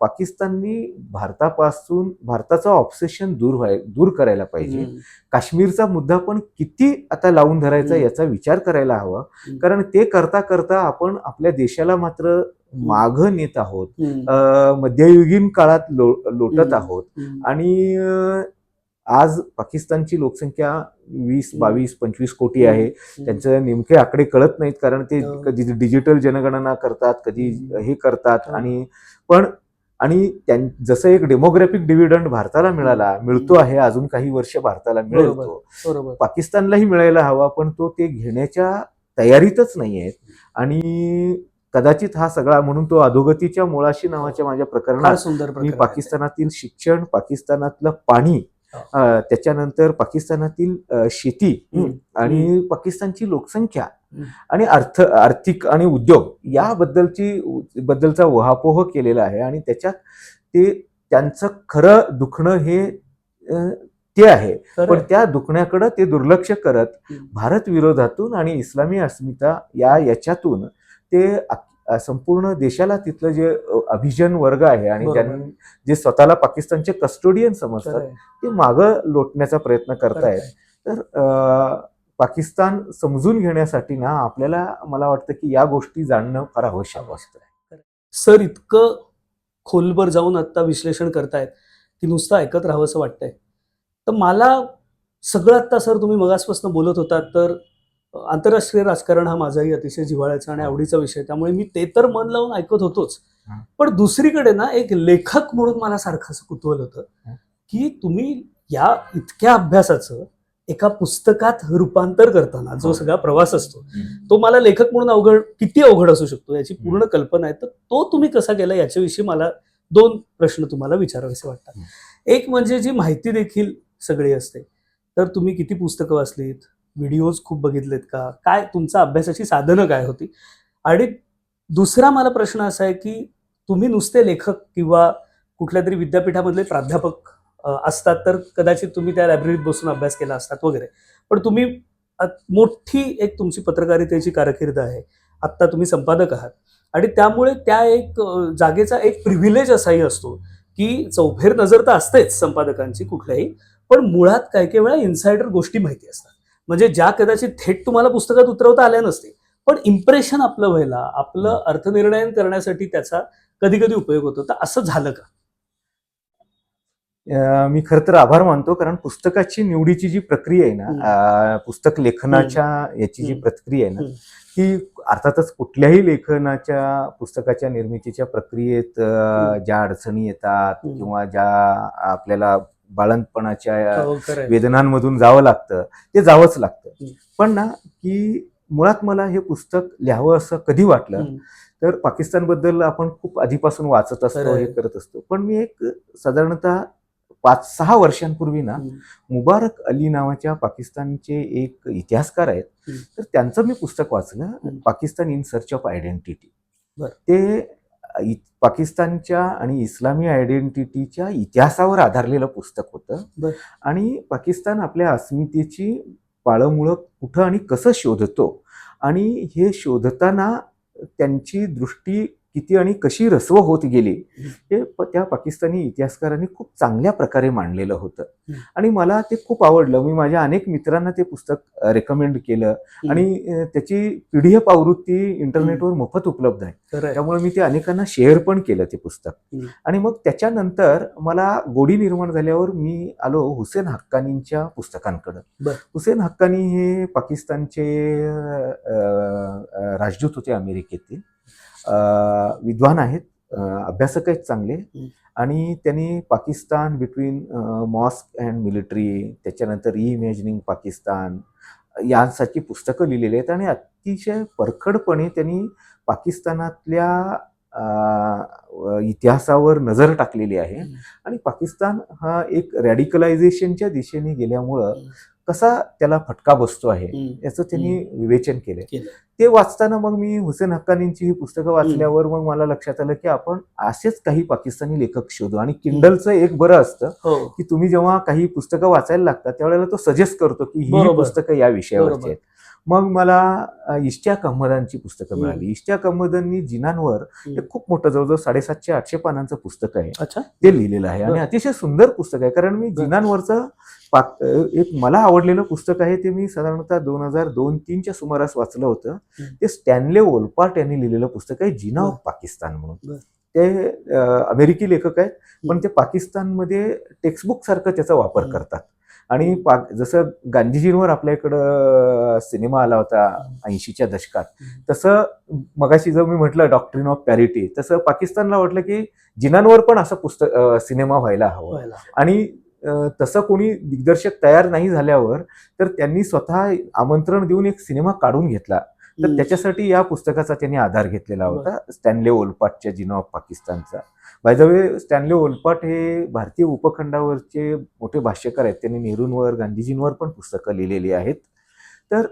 पाकिस्ताननी भारताचं ऑब्सेशन दूर करायला पाहिजे. काश्मीरचा मुद्दा पण किती आता लावून धरायचा याचा विचार करायला हवा. कारण ते करता करता आपण आपल्या देशाला मात्र मागं नेत आहोत. मध्ययुगीन काळात लोटत आहोत. आणि आज पाकिस्तानची लोकसंख्या 20, 22, 25 कोटी आहे. त्यांचे नेमके आकडे कळत नाहीत, कारण ते कधी डिजिटल जनगणना करतात, कधी हे करतात. आणि जसं एक डेमोग्राफिक डिव्हिडंड भारताला मिळतो आहे, अजून काही वर्ष भारताला मिळेल तो, पाकिस्तानलाही मिळायला हवा, पण तो ते घेण्याच्या तयारीतच नाही आहेत. आणि कदाचित हा सगळा, म्हणून तो अधोगतीच्या मुळाशी नावाच्या माझ्या प्रकरणात मी पाकिस्तानातील शिक्षण, पाकिस्तानातलं पाणी, त्याच्यानंतर पाकिस्तानातील शेती आणि पाकिस्तानची लोकसंख्या आणि आर्थिक आणि उद्योग याबद्दलचा वहापोह केलेला आहे. आणि त्याच्यात त्यांचं खरं दुखणं ते आहे. पण त्या दुखण्याकडे ते दुर्लक्ष करत भारत विरोधातून आणि इस्लामी अस्मिता याच्यातून ते संपूर्ण देशाला, तिथलं जे अभिजन वर्ग आहे आणि त्यांनी जे स्वतःला पाकिस्तानचे कस्टोडियन समजतात, ते मागं लोटण्याचा प्रयत्न करतायत. तर पाकिस्तान समजून घेण्यासाठी ना आपल्याला, मला वाटतं की या गोष्टी जाणणं फार आवश्यक असतं. सर, इतकं खोलवर जाऊन आता विश्लेषण करतायत की नुसतं ऐकत राहावं असं वाटतंय. तर मला सगळं, आता सर तुम्ही मगासपासून बोलत होतात तर आंतरराष्ट्रीय राजकारण हा माझाही अतिशय जिव्हाळ्याचा आणि आवडीचा विषय, त्यामुळे मी ते तर मन लावून ऐकत होतोच. हा. पण दुसरीकडे ना एक लेखक म्हणून मला सारखं असं कुतूहल होतं हा. की तुम्ही या इतक्या अभ्यासाचं एका पुस्तकात रूपांतर करताना जो सगळा प्रवास असतो तो मला लेखक म्हणून किती अवघड असू शकतो याची पूर्ण कल्पना आहे. तर तो तुम्ही कसा केला याच्याविषयी मला 2 प्रश्न तुम्हाला विचारावेसे वाटतात. एक म्हणजे जी माहिती देखील सगळी असते, तर तुम्ही किती पुस्तकं वाचलीत, व्हिडिओज खूप बघितलेत का, काय तुमचा अभ्यासाची साधनं काय होती? आणि दुसरा मला प्रश्न असा आहे की तुम्ही नुसते लेखक किंवा कुठल्या तरी विद्यापीठामधले प्राध्यापक असतात तर कदाचित तुम्ही त्या लायब्ररीत बसून अभ्यास केला असतात वगैरे, पण तुम्ही मोठी एक तुमची पत्रकारितेची कारकीर्द आहे, आत्ता तुम्ही संपादक आहात आणि त्यामुळे त्या एक जागेचा एक प्रिव्हिलेज असाही असतो की चौफेर नजर तर असतेच संपादकांची कुठल्याही, पण मुळात काही काही वेळा इन्सायडर गोष्टी माहिती असतात, म्हणजे ज्या कदाचित थेट तुम्हाला पुस्तकात उतरवता आल्या नसते, पण इम्प्रेशन आपलं व्हायला, आपलं अर्थनिर्णय करण्यासाठी त्याचा कधी कधी उपयोग होतो. तर असं झालं का? मी खरं तर आभार मानतो, कारण पुस्तकाची निवडीची जी प्रक्रिया आहे ना, पुस्तक लेखनाच्या याची जी प्रक्रिया आहे ना, ती अर्थातच कुठल्याही लेखनाच्या पुस्तकाच्या निर्मितीच्या प्रक्रियेत ज्या अडचणी येतात किंवा ज्या आपल्याला बाळंतपणाच्या वेदनांमधून जावं लागतं ते जावंच लागतं. पण ना की मुळात मला हे पुस्तक लिहावं असं कधी वाटलं तर पाकिस्तानबद्दल आपण खूप आधीपासून वाचत असतो, हे करत असतो. पण मी एक साधारणतः 5-6 वर्षांपूर्वी ना मुबारक अली नावाच्या पाकिस्तानचे एक इतिहासकार आहेत, तर त्यांचं मी पुस्तक वाचलं, Pakistan in search of identity. ते पाकिस्तानच्या आणि इस्लामी आयडेंटिटीच्या इतिहासावर आधारलेलं पुस्तक होतं आणि पाकिस्तान आपल्या अस्मितेची पाळंमुळं कुठं आणि कसं शोधतो आणि हे शोधताना त्यांची दृष्टी किती आणि कशी रसव होत गेली हे त्या पाकिस्तानी इतिहासकारांनी खूप चांगल्या प्रकारे मांडलेलं होतं आणि मला ते खूप आवडलं. मी माझ्या अनेक मित्रांना ते पुस्तक रेकमेंड केलं आणि त्याची PDF आवृत्ती इंटरनेटवर मोफत उपलब्ध आहे, त्यामुळे मी ते अनेकांना शेअर पण केलं ते पुस्तक. आणि मग त्याच्यानंतर मला गोडी निर्माण झाल्यावर मी आलो हुसेन हक्कानींच्या पुस्तकांकडं. हुसेन हक्कानी हे पाकिस्तानचे राजदूत होते अमेरिकेतील, विद्वान आहेत, अभ्यासक आहेत चांगले, आणि त्यांनी Pakistan between mosque and military, त्याच्यानंतर रिइमॅजिनिंग पाकिस्तान यांसारखी पुस्तकं लिहिलेली आहेत आणि अतिशय परखडपणे त्यांनी पाकिस्तानातल्या इतिहासावर नजर टाकलेली आहे आणि पाकिस्तान हा एक रॅडिकलायझेशनच्या दिशेने गेल्यामुळं कसा त्याला फटका बसतो आहे याचं त्यांनी विवेचन केलंय. ते वाचताना मग मी हुसेन हक्कानींची ही पुस्तकं वाचल्यावर मग मला लक्षात आलं की आपण असेच काही पाकिस्तानी लेखक शोधू. आणि किंडलचं एक बरं असतं की तुम्ही जेव्हा काही पुस्तकं वाचायला लागतात त्यावेळेला तो सजेस्ट करतो की ही पुस्तकं या विषयावरची आहेत. मग मला इश्तियाक अहमदांची पुस्तकं मिळाली. इश्तियाक अहमदांनी जिनांवर एक खूप मोठं जवळजवळ 750-800 पानांचं पुस्तक आहे, ते लिहिलेलं आहे आणि अतिशय सुंदर पुस्तक आहे. कारण मी जिनांवरचं एक मला आवडलेलं पुस्तक आहे, ते मी साधारणतः 2002-03च्या सुमारास वाचलं होतं. ते स्टॅनले ओलपार्ट यांनी लिहिलेलं पुस्तक आहे, जिना ऑफ पाकिस्तान म्हणून. ते अमेरिकी लेखक आहेत, पण ते पाकिस्तानमध्ये टेक्स्टबुक सारखं त्याचा वापर करतात. आणि जसं गांधीजींवर आपल्या इकडं सिनेमा आला होता 80च्या दशकात, तसं मगाशी जो मी म्हटलं डॉक्ट्रिन ऑफ पॅरिटी, तसं पाकिस्तानला वाटलं की जिनांवर पण असं सिनेमा व्हायला हवं. आणि तसं कोणी दिग्दर्शक तयार नाही झाल्यावर तर त्यांनी स्वतः आमंत्रण देऊन एक सिनेमा काढून घेतला. तर त्याच्यासाठी या पुस्तकाचा त्यांनी आधार घेतलेला होता, स्टॅनले ओलपार्टच्या जिना ऑफ पाकिस्तानचा. बाय द वे, स्टॅनले ओलपार्ट हे भारतीय उपखंडावरचे मोठे भाष्यकार आहेत. त्यांनी नेहरूंवर, गांधीजींवर पण पुस्तकं लिहिलेली आहेत. तर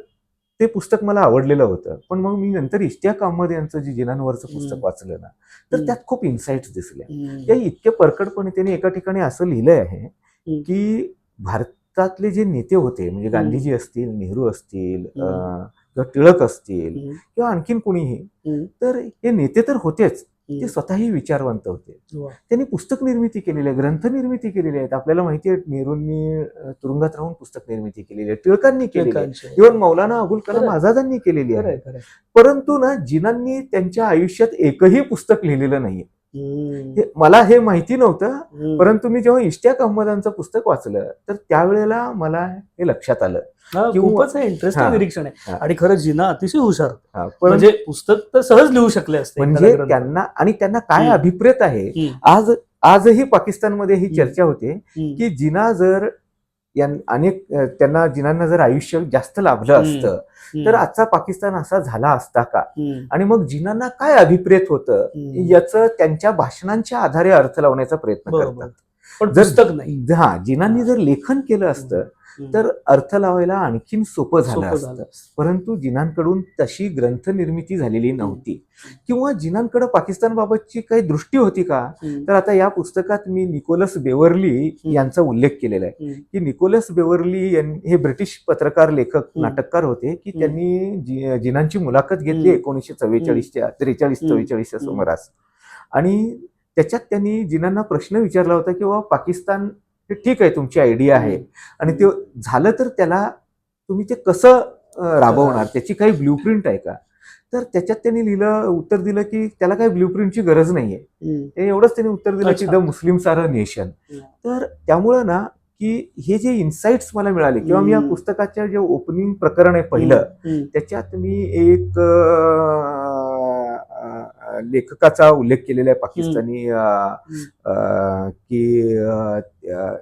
ते पुस्तक मला आवडलेलं होतं. पण मग मी नंतर इश्तियाक अहमद यांचं जे जिनांवरचं पुस्तक वाचलं ना, तर त्यात खूप इन्साइट्स दिसल्या. त्या इतके परखडपणे त्यांनी एका ठिकाणी असं लिहिलंय आहे की भारतातले जे नेते होते, म्हणजे गांधीजी असतील, नेहरू असतील किंवा टिळक असतील किंवा आणखीन कुणीही, तर हे नेते तर होतेच, ते स्वतःही विचारवंत होते. त्यांनी पुस्तक निर्मिती केलेली आहे, ग्रंथ निर्मिती केलेली आहेत. आपल्याला माहिती आहे नेहरूंनी तुरुंगात राहून पुस्तक निर्मिती केलेली आहे, टिळकांनी केलेली आहे, इव्हन मौलाना अबुल कलाम आझादांनी केलेली आहे. परंतु ना, जिनांनी त्यांच्या आयुष्यात एकही पुस्तक लिहिलेलं नाहीये. मला हे माहिती नव्हतं, परंतु मी जेव्हा इश्तियाक अहमदांचं पुस्तक वाचलं तर त्यावेळेला मला हे लक्षात आलं. खूपच इंटरेस्टिंग निरीक्षण आहे. हा. आणि खरंच जिना अतिशय हुशार, पण म्हणजे पुस्तक तर सहज लिहू शकले असते. म्हणजे त्यांना काय अभिप्रेत आहे. आजही पाकिस्तानमध्ये ही चर्चा होते की जिना जर जिनांना जर आयुष्य जास्त लाभलं असतं तर आजचा पाकिस्तान असा झाला असता का, आणि मग जिनांना काय अभिप्रेत होतं याचं त्यांच्या भाषणांच्या आधारे अर्थ लावण्याचा प्रयत्न करतात. पण पुस्तक नाही. जिनांनी जर लेखन केलं असतं तर अर्थ लावायला आणखीन सोपं झालं असतं. परंतु जिनांकडून तशी ग्रंथ निर्मिती झालेली नव्हती, किंवा जिनांकडे पाकिस्तान बाबतची काही दृष्टी होती का. तर आता या पुस्तकात मी निकोलस बेवर्ली यांचा उल्लेख केलेला आहे की निकोलस बेवर्ली हे ब्रिटिश पत्रकार, लेखक, नाटककार होते की त्यांनी जिनांची मुलाखत घेतली 1943-43-44 सुमारास. आणि त्याच्यात त्यांनी जिनांना प्रश्न विचारला होता की बाबा पाकिस्तान ठीक आहे, तुमची आयडिया आहे आणि ते झालं तर त्याला तुम्ही ते कसं राबवणार, त्याची काही ब्ल्यूप्रिंट आहे का. तर त्याच्यात त्यांनी उत्तर दिलं की त्याला काही ब्ल्यूप्रिंटची गरज नाहीये. एवढंच त्यांनी उत्तर दिलं की the Muslims are a nation. तर त्यामुळं ना की हे जे इन्साइट्स मला मिळाले, किंवा मी या पुस्तकाच्या जे ओपनिंग प्रकरण आहे पहिलं, त्याच्यात मी एक लेखकाचा उल्लेख केलेला आहे पाकिस्तानी, की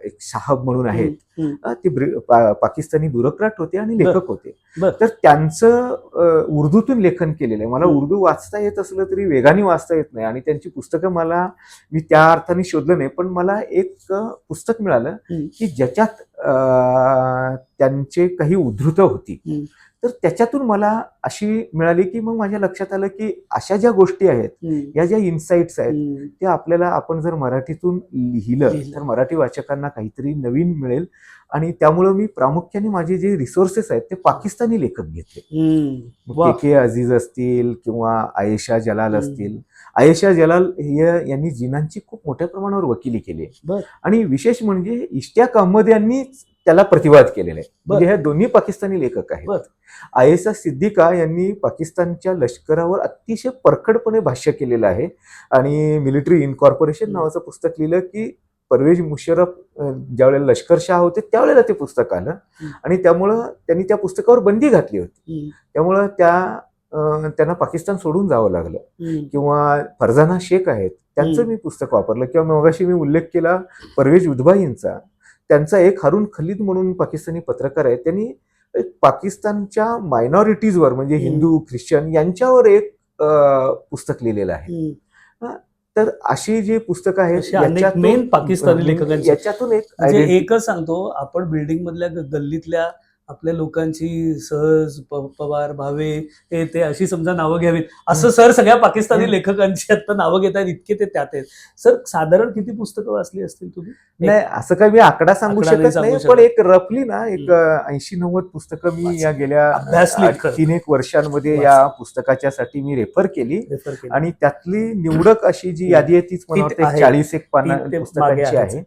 एक साहब म्हणून आहेत, ते पाकिस्तानी ब्युरोक्रॅट होते आणि लेखक होते. तर त्यांचं उर्दूतून लेखन केलेलं आहे. मला उर्दू वाचता येत असलं तरी वेगाने वाचता येत नाही, आणि त्यांची पुस्तकं मी त्या अर्थाने शोधलं नाही. पण मला एक पुस्तक मिळालं की ज्याच्यात त्यांचे काही उद्धृत होती. तर त्याच्यातून मला अशी मिळाली की मग माझ्या लक्षात आलं की अशा ज्या गोष्टी आहेत, या ज्या इन्साइट्स आहेत, त्या आपल्याला आपण जर मराठीतून लिहिलं तर मराठी वाचकांना काहीतरी नवीन मिळेल. आणि त्यामुळं मी प्रामुख्याने माझे जे रिसोर्सेस आहेत ते पाकिस्तानी लेखक घेतले. के अजीज असतील किंवा आयेशा जलाल असतील. आयेशा जलाल यांनी जिनांची खूप मोठ्या प्रमाणावर वकिली केली आहे, आणि विशेष म्हणजे इश्तियाक अहमद यांनी त्याला प्रतिवाद केलेला आहे. म्हणजे हे दोन्ही पाकिस्तानी लेखक आहेत. आयेशा सिद्दीका यांनी पाकिस्तानच्या लष्करावर अतिशय परखडपणे भाष्य केलेलं आहे, आणि मिलिटरी इनकॉर्पोरेशन नावाचं पुस्तक लिहिलं की परवेज मुशर्रफ ज्यावेळेला लष्करशाह होते त्यावेळेला ते पुस्तक आलं, आणि त्यामुळं त्यांनी त्या पुस्तकावर बंदी घातली होती. त्यामुळं त्यांना पाकिस्तान सोडून जावं लागलं. किंवा फरजाना शेख आहेत, त्यांचं मी पुस्तक वापरलं. किंवा मगाशी मी उल्लेख केला परवेज उदबाईंचा, त्यांचा एक हारून खलीद म्हणून पाकिस्तानी पत्रकार आहे, त्यांनी पाकिस्तानच्या मायनॉरिटीजवर, म्हणजे हिंदू, ख्रिश्चन यांच्यावर एक पुस्तक लिहिलेलं आहे. तर अशी जी पुस्तकं आहेत मेन पाकिस्तानी लेखकांची, याच्यातून एकच सांगतो, आपण बिल्डिंग मधल्या गल्लीतल्या आपल्या लोकांची सहज, पवार, भावे, हे ते अशी समजा नावं घ्यावीत, असं सर सगळ्या पाकिस्तानी लेखकांची आता नावं घेत आहेत, इतके ते त्यात आहेत. सर साधारण किती पुस्तकं वाचली असतील तुम्ही? नाही, असं काही मी आकडा सांगू शकत नाही, पण एक रफली ना एक 80-90 पुस्तकं मी या गेल्या 3-1 वर्षांमध्ये या पुस्तकाच्यासाठी मी रेफर केली. आणि त्यातली निवडक अशी जी यादी आहे तीच मला वाटतं 40-1 पानं पुस्तकांची आहे.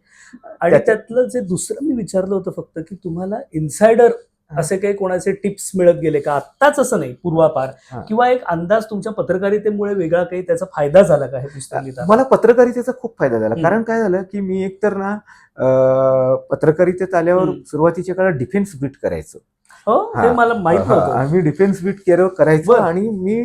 आणि त्यातलं जे दुसरं मी विचारलं होतं फक्त की तुम्हाला इन्सायडर असे काही कोणाचे टिप्स मिळत गेले का, आत्ताच असं नाही, पूर्वापार, किंवा एक अंदाज तुमच्या पत्रकारितेमुळे वेगळा काही त्याचा फायदा झाला का हे पुस्तक लिहिताना? मला पत्रकारितेचा खूप फायदा झाला. कारण काय झालं की मी एकतर ना पत्रकारितेत आल्यावर सुरुवातीच्या काळात डिफेन्स बीट करायचो. मला माहित नव्हतं. आम्ही डिफेन्स बीट करायचो, आणि मी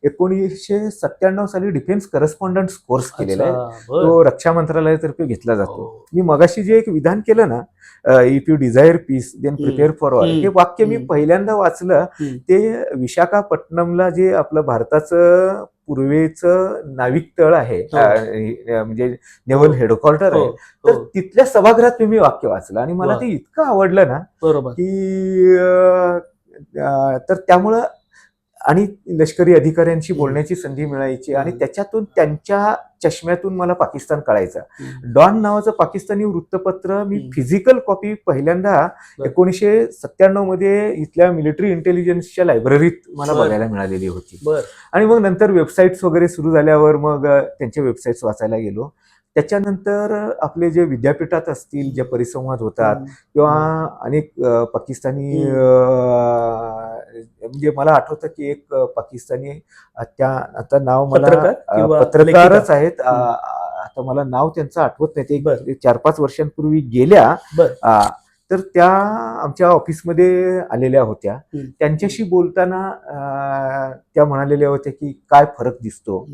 1997 साली डिफेन्स करस्पॉन्डंट कोर्स केलेला आहे. तो रक्षा मंत्रालयातर्फे घेतला जातो. मी मगाशी जे एक विधान केलं ना, if you desire peace then prepare for war, हे वाक्य मी पहिल्यांदा वाचलं ते विशाखापट्टणमला, जे आपलं भारताचं पूर्वेचं नाविक तळ आहे, म्हणजे नेव्हल हेडक्वार्टर आहे, तर तिथल्या सभागृहात मी वाक्य वाचलं, आणि मला ते इतकं आवडलं ना की तर त्यामुळं, आणि लष्करी अधिकाऱ्यांशी बोलण्याची संधी मिळायची, आणि त्याच्यातून त्यांच्या चष्म्यातून मला पाकिस्तान कळायचा. डॉन नावाचं पाकिस्तानी वृत्तपत्र मी फिजिकल कॉपी पहिल्यांदा 1997 मध्ये इथल्या मिलिटरी इंटेलिजन्सच्या लायब्ररीत मला बघायला मिळालेली होती. आणि मग नंतर वेबसाईट्स वगैरे सुरू झाल्यावर मग त्यांच्या वेबसाईट्स वाचायला गेलो. त्याच्यानंतर आपले जे विद्यापीठात असतील, जे परिसंवाद होतात, किंवा अनेक पाकिस्तानी म्हणजे मला आठवतं की एक पाकिस्तानी त्या आता नाव मला पत्रकार किंवा पत्रकारच लेखिका? आहेत. आता मला नाव त्यांचं आठवत नाही. बरं. ते 4-5 वर्षांपूर्वी गेल्या. बरं. तर त्या आमच्या ऑफिसमध्ये आलेल्या होत्या. हम्म. त्यांच्याशी बोलताना त्या म्हणालेल्या होत्या की काय फरक दिसतो.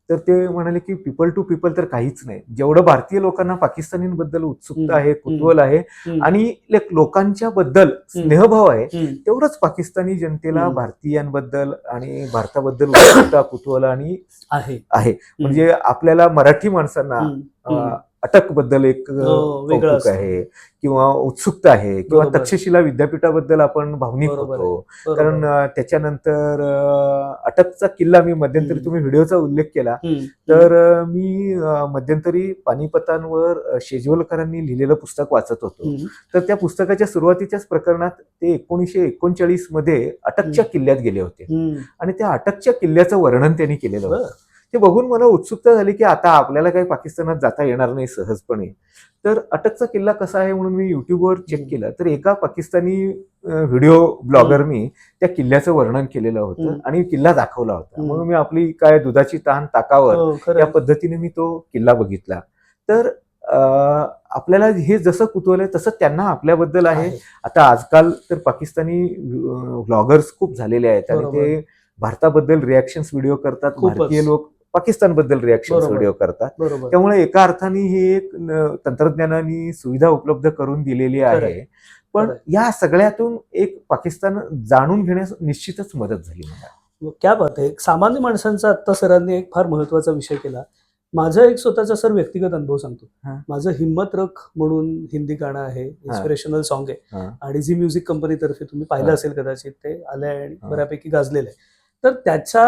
तर ते म्हणाले की पीपल टू पीपल तर काहीच नाही. जेवढं भारतीय लोकांना पाकिस्तानींबद्दल उत्सुकता आहे, कुतूहल आहे आणि लोकांच्या बद्दल स्नेहभाव आहे, तेवढंच पाकिस्तानी जनतेला भारतीयांबद्दल आणि भारताबद्दल उत्सुकता, कुतूहल आणि आहे. म्हणजे आपल्याला मराठी माणसांना अटक बद्दल एक कौतुक आहे किंवा उत्सुकता आहे किंवा तक्षशिला विद्यापीठाबद्दल आपण भावनिक होतो. कारण त्याच्यानंतर अटकचा किल्ला मी मध्यंतरी, तुम्ही व्हिडिओचा उल्लेख केला, तर मी मध्यंतरी पानिपतांवर शेजवलकरांनी लिहिलेलं पुस्तक वाचत होतो. तर त्या पुस्तकाच्या सुरुवातीच्याच प्रकरणात ते 1939 मध्ये अटकच्या किल्ल्यात गेले होते आणि त्या अटकच्या किल्ल्याचं वर्णन त्यांनी केलेलं होतं. ते बघून मला उत्सुकता झाली की आता आपल्याला काही पाकिस्तानात जाता येणार नाही सहजपणे. तर अटकचा किल्ला कसा आहे म्हणून मी युट्यूबवर चेक केलं, तर एका पाकिस्तानी व्हिडिओ ब्लॉगरनी त्या किल्ल्याचं वर्णन केलेलं होतं आणि किल्ला दाखवला होता. म्हणून मी आपली काय दुधाची तहान ताकावर या पद्धतीने मी तो किल्ला बघितला. तर आपल्याला हे जसं कुतूहल आहे तसं त्यांना आपल्याबद्दल आहे. आता आजकाल तर पाकिस्तानी व्लॉगर्स खूप झालेले आहेत आणि ते भारताबद्दल रिॲक्शन्स व्हिडिओ करतात. भारतीय लोक पाकिस्तानबद्दल रिॲक्शन्स व्हिडिओ करतात. त्यामुळे एका अर्थाने ही एक तंत्रज्ञानाने सुविधा उपलब्ध करून दिलेली आहे. पण या सगळ्यातून एक पाकिस्तान जाणून घेण्यास निश्चितच मदत झाली मला. क्या बात आहे. सामान्य माणसांचा आत्ता सरांनी एक फार महत्वाचा विषय केला. माझा एक स्वतःचा सर व्यक्तिगत अनुभव सांगतो. माझं हिम्मत रख म्हणून हिंदी गाणं आहे, इन्स्पिरेशनल सॉन्ग आहे आणि झी म्युझिक कंपनीतर्फे तुम्ही पाहिलं असेल कदाचित, ते आलंय आणि बऱ्यापैकी गाजलेलं आहे. तर त्याच्या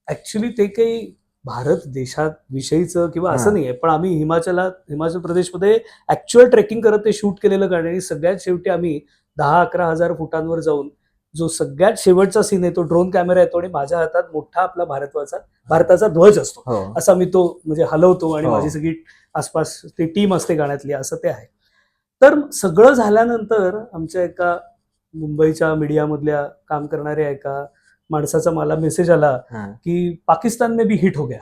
ऍक्च्युली ते काही भारत देशात विषयीचं किंवा असं नाहीये, पण आम्ही हिमाचल प्रदेशमध्ये ऍक्च्युअल ट्रेकिंग करत ते शूट केलेलं गाणं आणि सगळ्यात शेवटी आम्ही 10-11 हजार फुटांवर जाऊन जो सगळ्यात शेवटचा सीन आहे तो ड्रोन कॅमेरा येतो आणि माझ्या हातात मोठा आपला भारताचा ध्वज असतो. असा मी तो म्हणजे हलवतो आणि माझी सगळी आसपास ती टीम असते गाण्यातली, असं ते आहे. तर सगळं झाल्यानंतर आमच्या एका मुंबईच्या मीडियामधल्या काम करणाऱ्या एका माणसाचा मला मेसेज आला की पाकिस्तान में भी हिट हो गया.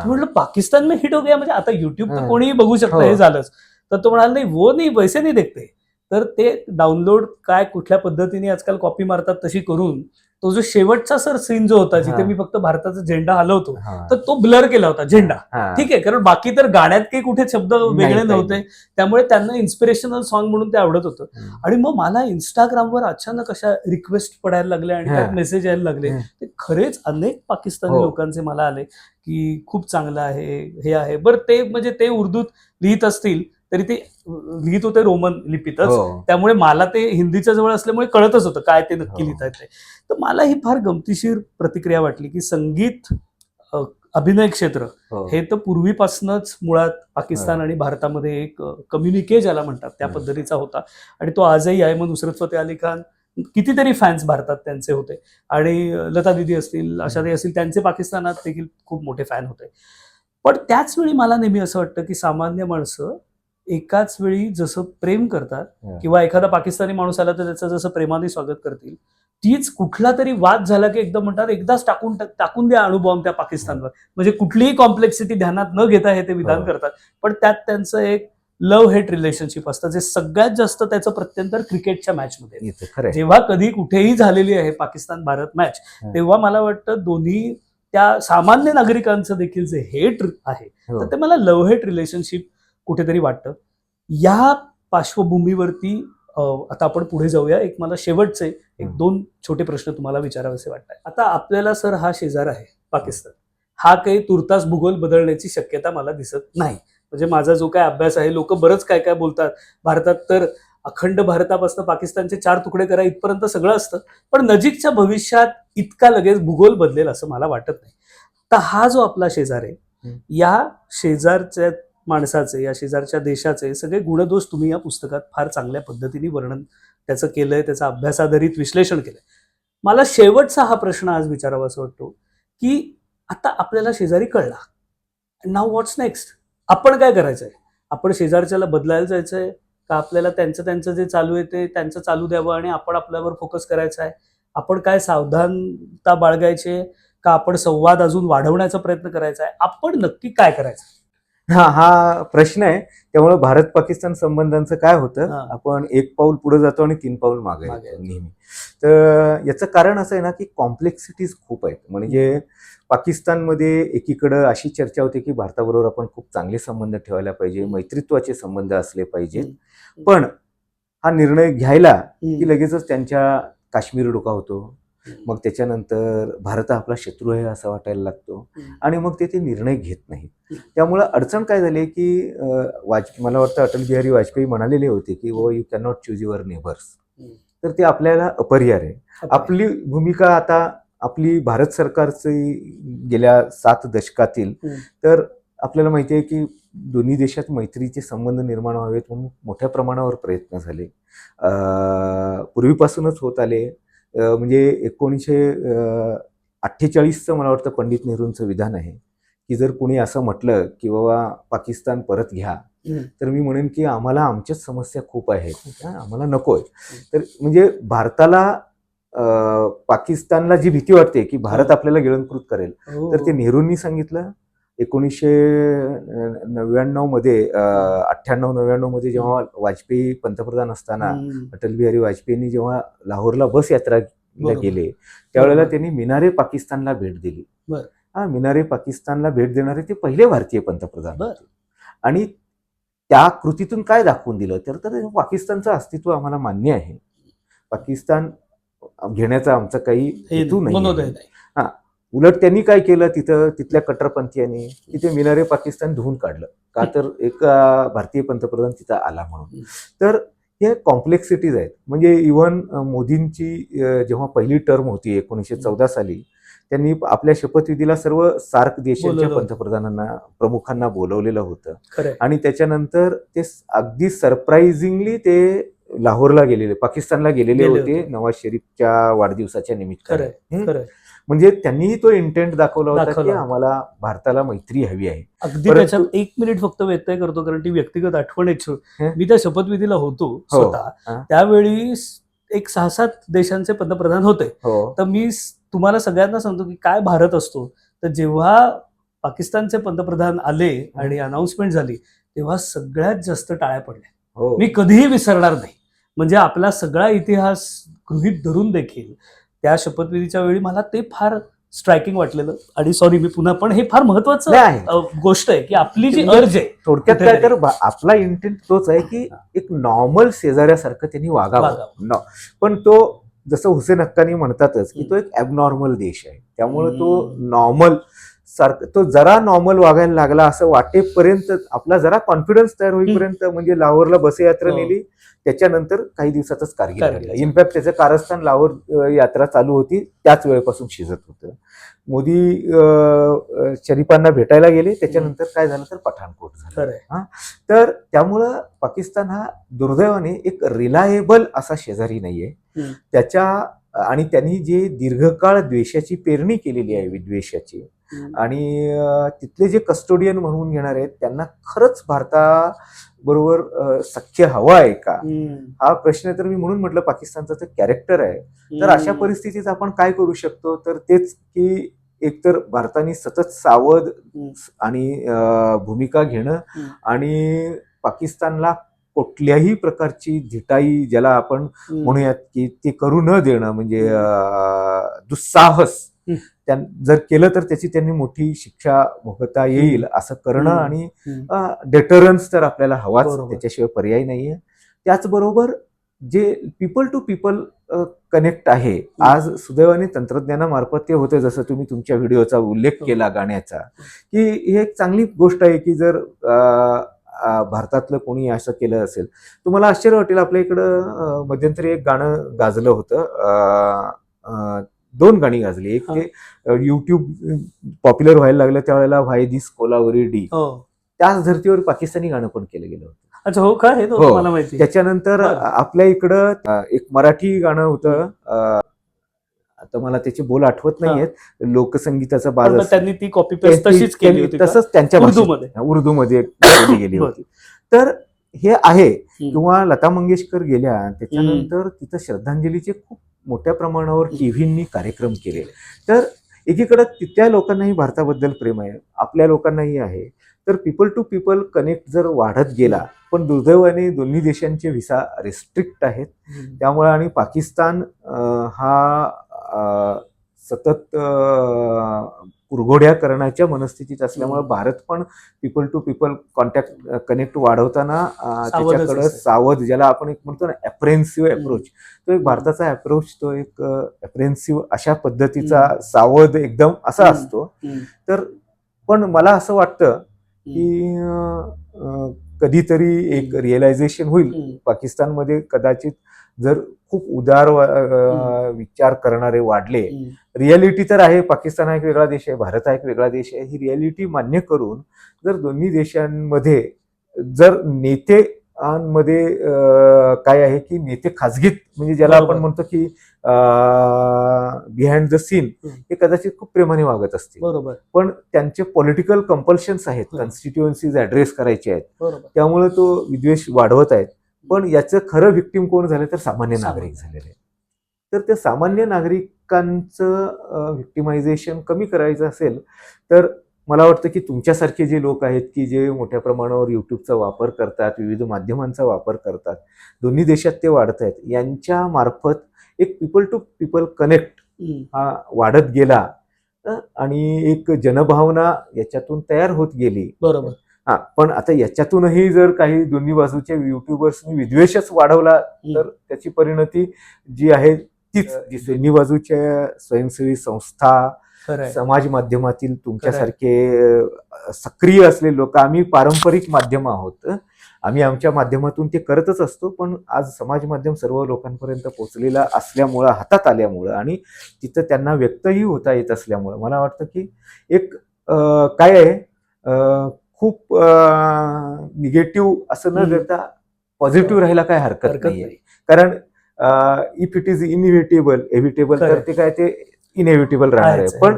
म्हटलं पाकिस्तान में हिट हो गया म्हणजे आता युट्यूब तर कोणीही बघू शकतं, हे झालंच. तर तो म्हणाला नाही वो नाही, वैसे नाही देखते. तर ते डाउनलोड काय कुठल्या पद्धतीने आजकाल कॉपी मारतात तशी करून तो जो शेवटचा सर सीन जो होता जिथे मी फक्त भारताचा झेंडा हलवतो, तर तो ब्लर केला होता झेंडा. ठीक आहे, कारण बाकी तर गाण्यात काही कुठे शब्द वेगळे नव्हते, त्यामुळे त्यांना इन्स्पिरेशनल सॉन्ग म्हणून ते आवडत होतं. आणि मग मला इंस्टाग्रामवर अचानक अशा रिक्वेस्ट पडायला लागल्या आणि त्यात मेसेज यायला लागले. ते खरेच अनेक पाकिस्तानी लोकांचे मला आले की खूप चांगलं आहे, हे आहे. बरं ते म्हणजे ते उर्दूत लिहित असतील तरी ते लिहित होते रोमन लिपीतच, त्यामुळे मला ते हिंदीच्या जवळ असल्यामुळे कळतच होतं काय ते नक्की लिहितात ते. तर मला ही फार गमतीशीर प्रतिक्रिया वाटली की संगीत अभिनय क्षेत्र हे तर पूर्वीपासूनच मुळात पाकिस्तान आणि भारतामध्ये एक कम्युनिके ज्याला म्हणतात त्या पद्धतीचा होता आणि तो आजही आहे. मग नुसरत फतेह अली खान कितीतरी फॅन्स भारतात त्यांचे होते आणि लता दीदी असतील, आशाताई असतील, त्यांचे पाकिस्तानात देखील खूप मोठे फॅन होते. पण त्याच वेळी मला नेहमी असं वाटतं की सामान्य माणसं एकाच वेळी जसं प्रेम करतात किंवा एखादा पाकिस्तानी माणूस आला तर त्याचं जसं प्रेमाने स्वागत करतील, तीच कुठला तरी वाद झाला की एकदम म्हणतात एकदाच टाकून द्या अणुबॉम्ब त्या पाकिस्तानवर, म्हणजे कुठलीही कॉम्प्लेक्सिटी ध्यानात न घेता हे ते विधान करतात. पण त्यात त्यांचं एक लव्ह हेट रिलेशनशिप असतं जे सगळ्यात जास्त त्याचं प्रत्यंतर क्रिकेटच्या मॅचमध्ये, जेव्हा कधी कुठेही झालेली आहे पाकिस्तान भारत मॅच, तेव्हा मला वाटतं दोन्ही त्या सामान्य नागरिकांचं देखील जे हेट आहे तर ते मला लव्ह हेट रिलेशनशिप कुठेतरी वाटतं. या पार्श्वभूमीवरती आता आपण पुढे जाऊया. एक मला शेवटचे एक 2 छोटे प्रश्न तुम्हाला विचारावेसे वाटतात. आता आपल्याला सर हा शेजार आहे पाकिस्तान, हा काही तुर्तास भूगोल बदलण्याची शक्यता मला दिसत नाही. म्हणजे माझा जो काय अभ्यास आहे, लोक बरंच काय काय बोलतात, भारतात तर अखंड भारतापासून पाकिस्तानचे 4 तुकडे करा इथपर्यंत सगळं असतं, पण नजीकच्या भविष्यात इतका लगेच भूगोल बदलेल असं मला वाटत नाही. तर हा जो आपला शेजार आहे, या शेजारच्या माणसाचे, या शेजारच्या देशाचे सगळे गुणदोष तुम्ही या पुस्तकात फार चांगल्या पद्धतीने वर्णन त्याचं केलंय, त्याचं अभ्यासाधारित विश्लेषण केलंय. मला शेवटचा हा प्रश्न आज विचारावा असं वाटतो की आता आपल्याला शेजारी कळला, नाव व्हॉट्स नेक्स्ट? आपण काय करायचंय? आपण शेजारच्याला बदलायला जायचंय का आपल्याला त्यांचं जे चालू आहे ते त्यांचं चालू द्यावं आणि आपण आपल्यावर फोकस करायचा आहे? आपण काय सावधानता बाळगायचे का आपण संवाद अजून वाढवण्याचा प्रयत्न करायचा आहे, आपण नक्की काय करायचं? हा प्रश्न आहे. त्यामुळे भारत पाकिस्तान संबंधांचं काय होतं, हा. आपण एक पाऊल पुढे जातो आणि 3 पाऊल मागे मागे येतो येतो. नेहमी. तर याचं कारण असं आहे ना की कॉम्प्लेक्सिटीज खूप आहेत. म्हणजे पाकिस्तानमध्ये एकीकडं अशी चर्चा होती की भारताबरोबर आपण खूप चांगले संबंध ठेवायला पाहिजे, मैत्रित्वाचे संबंध असले पाहिजेत. पण हा निर्णय घ्यायला की लगेचच त्यांच्या काश्मीर डोका होतो, मग त्याच्यानंतर भारत आपला शत्रू आहे असं वाटायला लागतो आणि मग ते निर्णय घेत नाहीत. त्यामुळं अडचण काय झाली की मला वाटतं अटल बिहारी वाजपेयी म्हणालेले होते की you can not choose your neighbours. तर ते आपल्याला अपरिहार्य आहे. आपली भूमिका आता आपली भारत सरकारची गेल्या 7 दशकातील तर आपल्याला माहिती आहे की दोन्ही देशात मैत्रीचे संबंध निर्माण व्हावेत म्हणून मोठ्या प्रमाणावर प्रयत्न झाले. पूर्वीपासूनच होत आले. म्हणजे 1948चं मला वाटतं पंडित नेहरूंचं विधान आहे की जर कोणी असं म्हटलं की बाबा पाकिस्तान परत घ्या, तर मी म्हणेन की आम्हाला आमच्याच समस्या खूप आहेत, आम्हाला नकोय. तर म्हणजे भारताला पाकिस्तानला जी भीती वाटते की भारत आपल्याला गिळंकृत करेल, तर ते नेहरूंनी सांगितलं. 1999 मध्ये 98-99 मध्ये जेव्हा वाजपेयी पंतप्रधान असताना अटल बिहारी वाजपेयींनी जेव्हा लाहोरला बस यात्रेला गेले त्यावेळेला त्यांनी मिनारे पाकिस्तानला भेट दिली. मिनारे पाकिस्तानला भेट देणारे ते पहिले भारतीय पंतप्रधान होते. आणि त्या कृतीतून काय दाखवून दिलं तर पाकिस्तानचं अस्तित्व आम्हाला मान्य आहे, पाकिस्तान घेण्याचा आमचा काही हेतू नाही. हा, उलट त्यांनी काय केलं तिथल्या कट्टरपंथीयांनी की ते मिनारे पाकिस्तान धुवून काढलं का, तर एक भारतीय पंतप्रधान तिथं आला म्हणून. तर हे कॉम्प्लेक्सिटीज आहेत. म्हणजे इव्हन मोदींची जेव्हा पहिली टर्म होती 1914 साली, त्यांनी आपल्या शपथविधीला सर्व सार्क देशांच्या पंतप्रधानांना प्रमुखांना बोलवलेलं होतं आणि त्याच्यानंतर ते अगदी सरप्राइझिंगली ते लाहोरला गेलेले, पाकिस्तानला गेलेले होते नवाज शरीफच्या वाढदिवसाच्या निमित्ताने. म्हणजे त्यांनीही तो इंटेंट दाखवला होता की आम्हाला भारताला मैत्री हवी आहे. अगदी त्याच्यात 1 मिनिट फक्त व्यत्यय करतो कारण ती व्यक्तिगत आठवण एक, मी त्या शपथविधीला होतो स्वतः, त्यावेळी एक 6-7 देशांचे पंतप्रधान होते. तर मी तुम्हाला सगळ्यांना सांगतो की काय भारत असतो, तर जेव्हा पाकिस्तानचे पंतप्रधान आले आणि अनाउन्समेंट झाली तेव्हा सगळ्यात जास्त टाळ्या पडल्या. मी कधीही विसरणार नाही. म्हणजे आपला सगळा इतिहास गृहीत धरून देखील त्या शपथविधीच्या वेळी मला ते फार स्ट्रायकिंग वाटलेलं. आणि सॉरी मी पुन्हा, पण हे फार महत्वाचं गोष्ट आहे की आपली जी अर्ज आहे, थोडक्यात काय तर आपला इंटेंट तोच आहे की एक नॉर्मल शेजाऱ्यासारखं त्यांनी वागावं. पण तो जसं हुसेन हक्कानी म्हणतातच की तो एक ॲबनॉर्मल देश आहे, त्यामुळे तो नॉर्मल सारखं तो जरा नॉर्मल वागायला लागला असं वाटेपर्यंत, आपला जरा कॉन्फिडन्स तयार होईपर्यंत, म्हणजे लाहोरला बसयात्रा नेली, त्याच्यानंतर काही दिवसातच कारगिल लागला. इनफॅक्ट त्याचं कारस्थान लाहोर यात्रा चालू होती त्याच वेळेपासून शिजत होतं. मोदी शरीफांना भेटायला गेले, त्याच्यानंतर काय झालं तर पठाणकोट झालं. तर त्यामुळं पाकिस्तान हा दुर्दैवाने एक रिलायबल असा शेजारी नाहीये त्याच्या. आणि त्यांनी जे दीर्घकाळ द्वेषाची पेरणी केलेली आहे, विद्वेषाची, आणि तिथले जे कस्टोडियन म्हणून घेणार आहेत त्यांना खरंच भारताबरोबर सख्य हवा आहे का, हा प्रश्न. तर मी म्हणून म्हटलं पाकिस्तानचं ते कॅरेक्टर आहे. तर अशा परिस्थितीत आपण काय करू शकतो, तर तेच की एकतर भारताने सतत सावध आणि भूमिका घेणं आणि पाकिस्तानला कुठल्याही प्रकारची धिटाई, ज्याला आपण म्हणूयात की ते करू न देणं, म्हणजे दुस्साहस जर केलं तर त्याची त्यांनी मोठी शिक्षा भोगता येईल असं करणं. आणि डेटरन्स तर आपल्याला हवाच, त्याच्याशिवाय पर्याय नाहीये. त्याचबरोबर जे पीपल टू पीपल कनेक्ट आहे, आज सुदैवाने तंत्रज्ञानामार्फत ते होतं, जसं तुम्ही तुमच्या व्हिडिओचा उल्लेख केला गाण्याचा, की ही एक चांगली गोष्ट आहे की जर भारतातलं कोणी असं केलं असेल. तुम्हाला आश्चर्य वाटेल, आपल्या इकडं मध्यंतरी एक गाणं गाजलं होतं, 2 गाणी गाजली. एक ते युट्यूब पॉप्युलर व्हायला लागलं त्यावेळेला, व्हाय दिस कोलावरी डी, त्याच धर्तीवर पाकिस्तानी गाणं पण केलं गेलं होतं. अच्छा, हो का? हे मला माहिती. त्याच्यानंतर आपल्या इकडं एक मराठी गाणं होतं, आता मला त्याचे बोल आठवत नाहीयेत, लोकसंगीताचा बाज, त्यांनी ती कॉपी पेस्ट तशीच केली होती, तसंच त्यांच्या उर्दूमध्ये गेली होती. तर हे आहे. किंवा लता मंगेशकर गेल्या त्याच्यानंतर तिथं श्रद्धांजलीचे खूप मोठ्या प्रमाणावर टीव्हींनी कार्यक्रम केले. तर एकीकडे त्या लोकांनाही भारताबद्दल प्रेम आहे, आपल्या लोकांनाही आहे. तर पीपल टू पीपल कनेक्ट जर वाढत गेला, पण दुर्दैवाने दोन्ही देशांचे व्हिसा रिस्ट्रिक्ट आहेत. त्यामुळे आणि पाकिस्तान हा सतत कुरघोड्या करण्याच्या मनस्थितीत असल्यामुळे भारत पण people to people contact connect वाढवताना त्याच्याकडे सावध, ज्याला आपण एक म्हणतो ना अप्रेन्सिव्ह अप्रोच, तो एक भारताचा अप्रोच, तो एक अप्रेन्सिव्ह अशा पद्धतीचा सावध एकदम असा असतो. तर पण मला असं वाटतं की कधीतरी एक रिअलायझेशन होईल पाकिस्तानमध्ये, कदाचित जर खूप उदार विचार करणारे वाढले. रियालिटी तर आहे, पाकिस्तान हा एक वेगळा देश आहे, भारत हा एक वेगळा देश आहे, ही रियालिटी मान्य करून जर दोन्ही देशांमध्ये जर नेत्यांमध्ये काय आहे की नेते खाजगीत, म्हणजे ज्याला आपण म्हणतो की बिहाइंड द सीन, हे कदाचित खूप प्रेमाने वागत असतील, बरोबर, पण त्यांचे पॉलिटिकल कंपल्शन्स आहेत, कॉन्स्टिट्युएन्सीज ऍड्रेस करायचे आहेत, त्यामुळे तो विद्वेष वाढवत आहेत. पण याचं खरं विक्टिम कोण झालं तर सामान्य नागरिक झालेले. तर त्या सामान्य नागरिकांचं व्हिक्टिमायझेशन कमी करायचं असेल तर मला वाटतं की तुमच्यासारखे जे लोक आहेत की जे मोठ्या प्रमाणावर युट्यूबचा वापर करतात, विविध माध्यमांचा वापर करतात, दोन्ही देशात ते वाढत आहेत, यांच्या मार्फत एक पीपल टू पीपल कनेक्ट हा वाढत गेला आणि एक जनभावना याच्यातून तयार होत गेली. बरोबर. पण आता याच्यातूनही जर काही दोन्ही बाजूच्या युट्यूबर्सनी विद्वेषच वाढवला तर त्याची परिणती जी आहे तीच, जी दोन्ही बाजूच्या स्वयंसेवी संस्था, समाज माध्यमातील तुमच्यासारखे सक्रिय असलेले लोक, आम्ही पारंपरिक माध्यम आहोत, आम्ही आमच्या माध्यमातून ते करतच असतो, पण आज समाज माध्यम सर्व लोकांपर्यंत पोहोचलेला असल्यामुळं, हातात आल्यामुळं आणि तिथं त्यांना व्यक्तही होता येत असल्यामुळं मला वाटतं की एक काय आहे, खूप निगेटिव्ह असं न देता पॉझिटिव्ह राहायला काय हरकत नाहीये. कारण इफ इट इज इनएव्हिटेबल एव्हिटेबल तर ते काय, ते इनएव्हिटेबल राहणार आहे. पण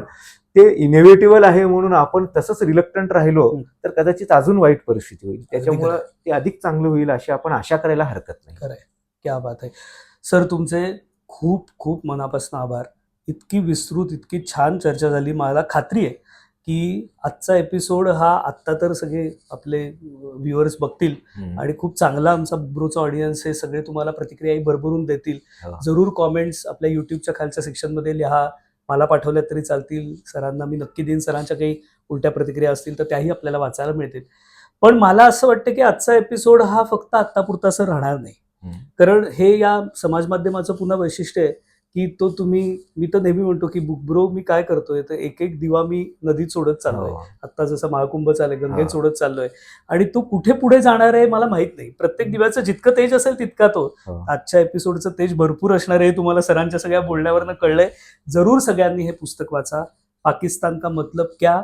ते इनएव्हिटेबल आहे म्हणून आपण तसंच रिलक्टंट राहिलो तर कदाचित अजून वाईट परिस्थिती होईल. त्याच्यामुळं ते अधिक चांगलं होईल अशी आपण आशा करायला हरकत नाही. खरंय, क्या बात आहे सर. तुमचे खूप खूप मनापासून आभार. इतकी विस्तृत, इतकी छान चर्चा झाली. मला खात्री आहे की आजचा एपिसोड हा आत्ता तर सगळे आपले व्ह्युअर्स बघतील आणि खूप चांगला आमचा ब्रोचा ऑडियन्स हे सगळे तुम्हाला प्रतिक्रियाही भरभरून देतील. जरूर कॉमेंट्स आपल्या युट्यूबच्या खालच्या सेक्शनमध्ये लिहा, मला पाठवल्यात तरी चालतील, सरांना मी नक्की देईन. सरांच्या काही उलट्या प्रतिक्रिया असतील तर त्याही आपल्याला वाचायला मिळतील. पण मला असं वाटतं की आजचा एपिसोड हा फक्त आत्तापुरता असं राहणार नाही, कारण हे या समाज माध्यमाचं पुन्हा वैशिष्ट्य आहे की तो मी तर नेहमी म्हणतो की बुक ब्रो मी काय करतोय तर एक एक दिवा मी नदीत सोडत चाललोय. आता जसं महाकुंभ चालय, गंगेत सोडत चाललोय आणि तो कुठे पुढे जाणार आहे मला माहित नाही. प्रत्येक दिव्याचं जितकं तेज असेल तितका तो. आजच्या एपिसोडचं तेज भरपूर असणार आहे, तुम्हाला सरांच्या सगळ्या बोलण्यावरनं कळलंय. जरूर सगळ्यांनी हे पुस्तक वाचा, पाकिस्तान का मतलब क्या.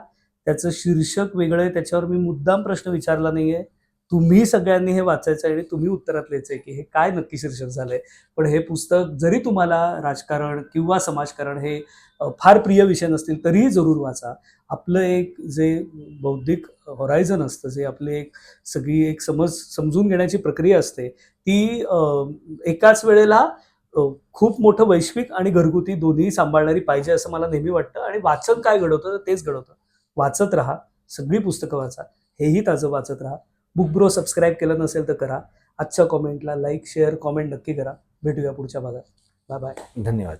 त्याचं शीर्षक वेगळं आहे, त्याच्यावर मी मुद्दाम प्रश्न विचारला नाहीये. तुम्ही सगळ्यांनी हे वाचायचं आणि तुम्ही उत्तरात लिहायचंय की हे काय नक्की शीर्षक झालंय. पण हे पुस्तक जरी तुम्हाला राजकारण किंवा समाजकारण हे फार प्रिय विषय नसतील तरीही जरूर वाचा. आपलं एक जे बौद्धिक होरायझन असतं, जे आपले एक सगळी एक समजून घेण्याची प्रक्रिया असते, ती एकाच वेळेला खूप मोठं वैश्विक आणि घरगुती दोन्ही सांभाळणारी पाहिजे असं मला नेहमी वाटतं. आणि वाचन काय घडवतं तेच घडवतं. वाचत राहा, सगळी पुस्तकं वाचा, हेही ताजं वाचत राहा. बुक ब्रो सबस्क्राईब केलं नसेल तर करा. आजच्या कॉमेंटला लाईक, शेअर, कॉमेंट नक्की करा. भेटूया पुढच्या भागात. Bye bye. धन्यवाद.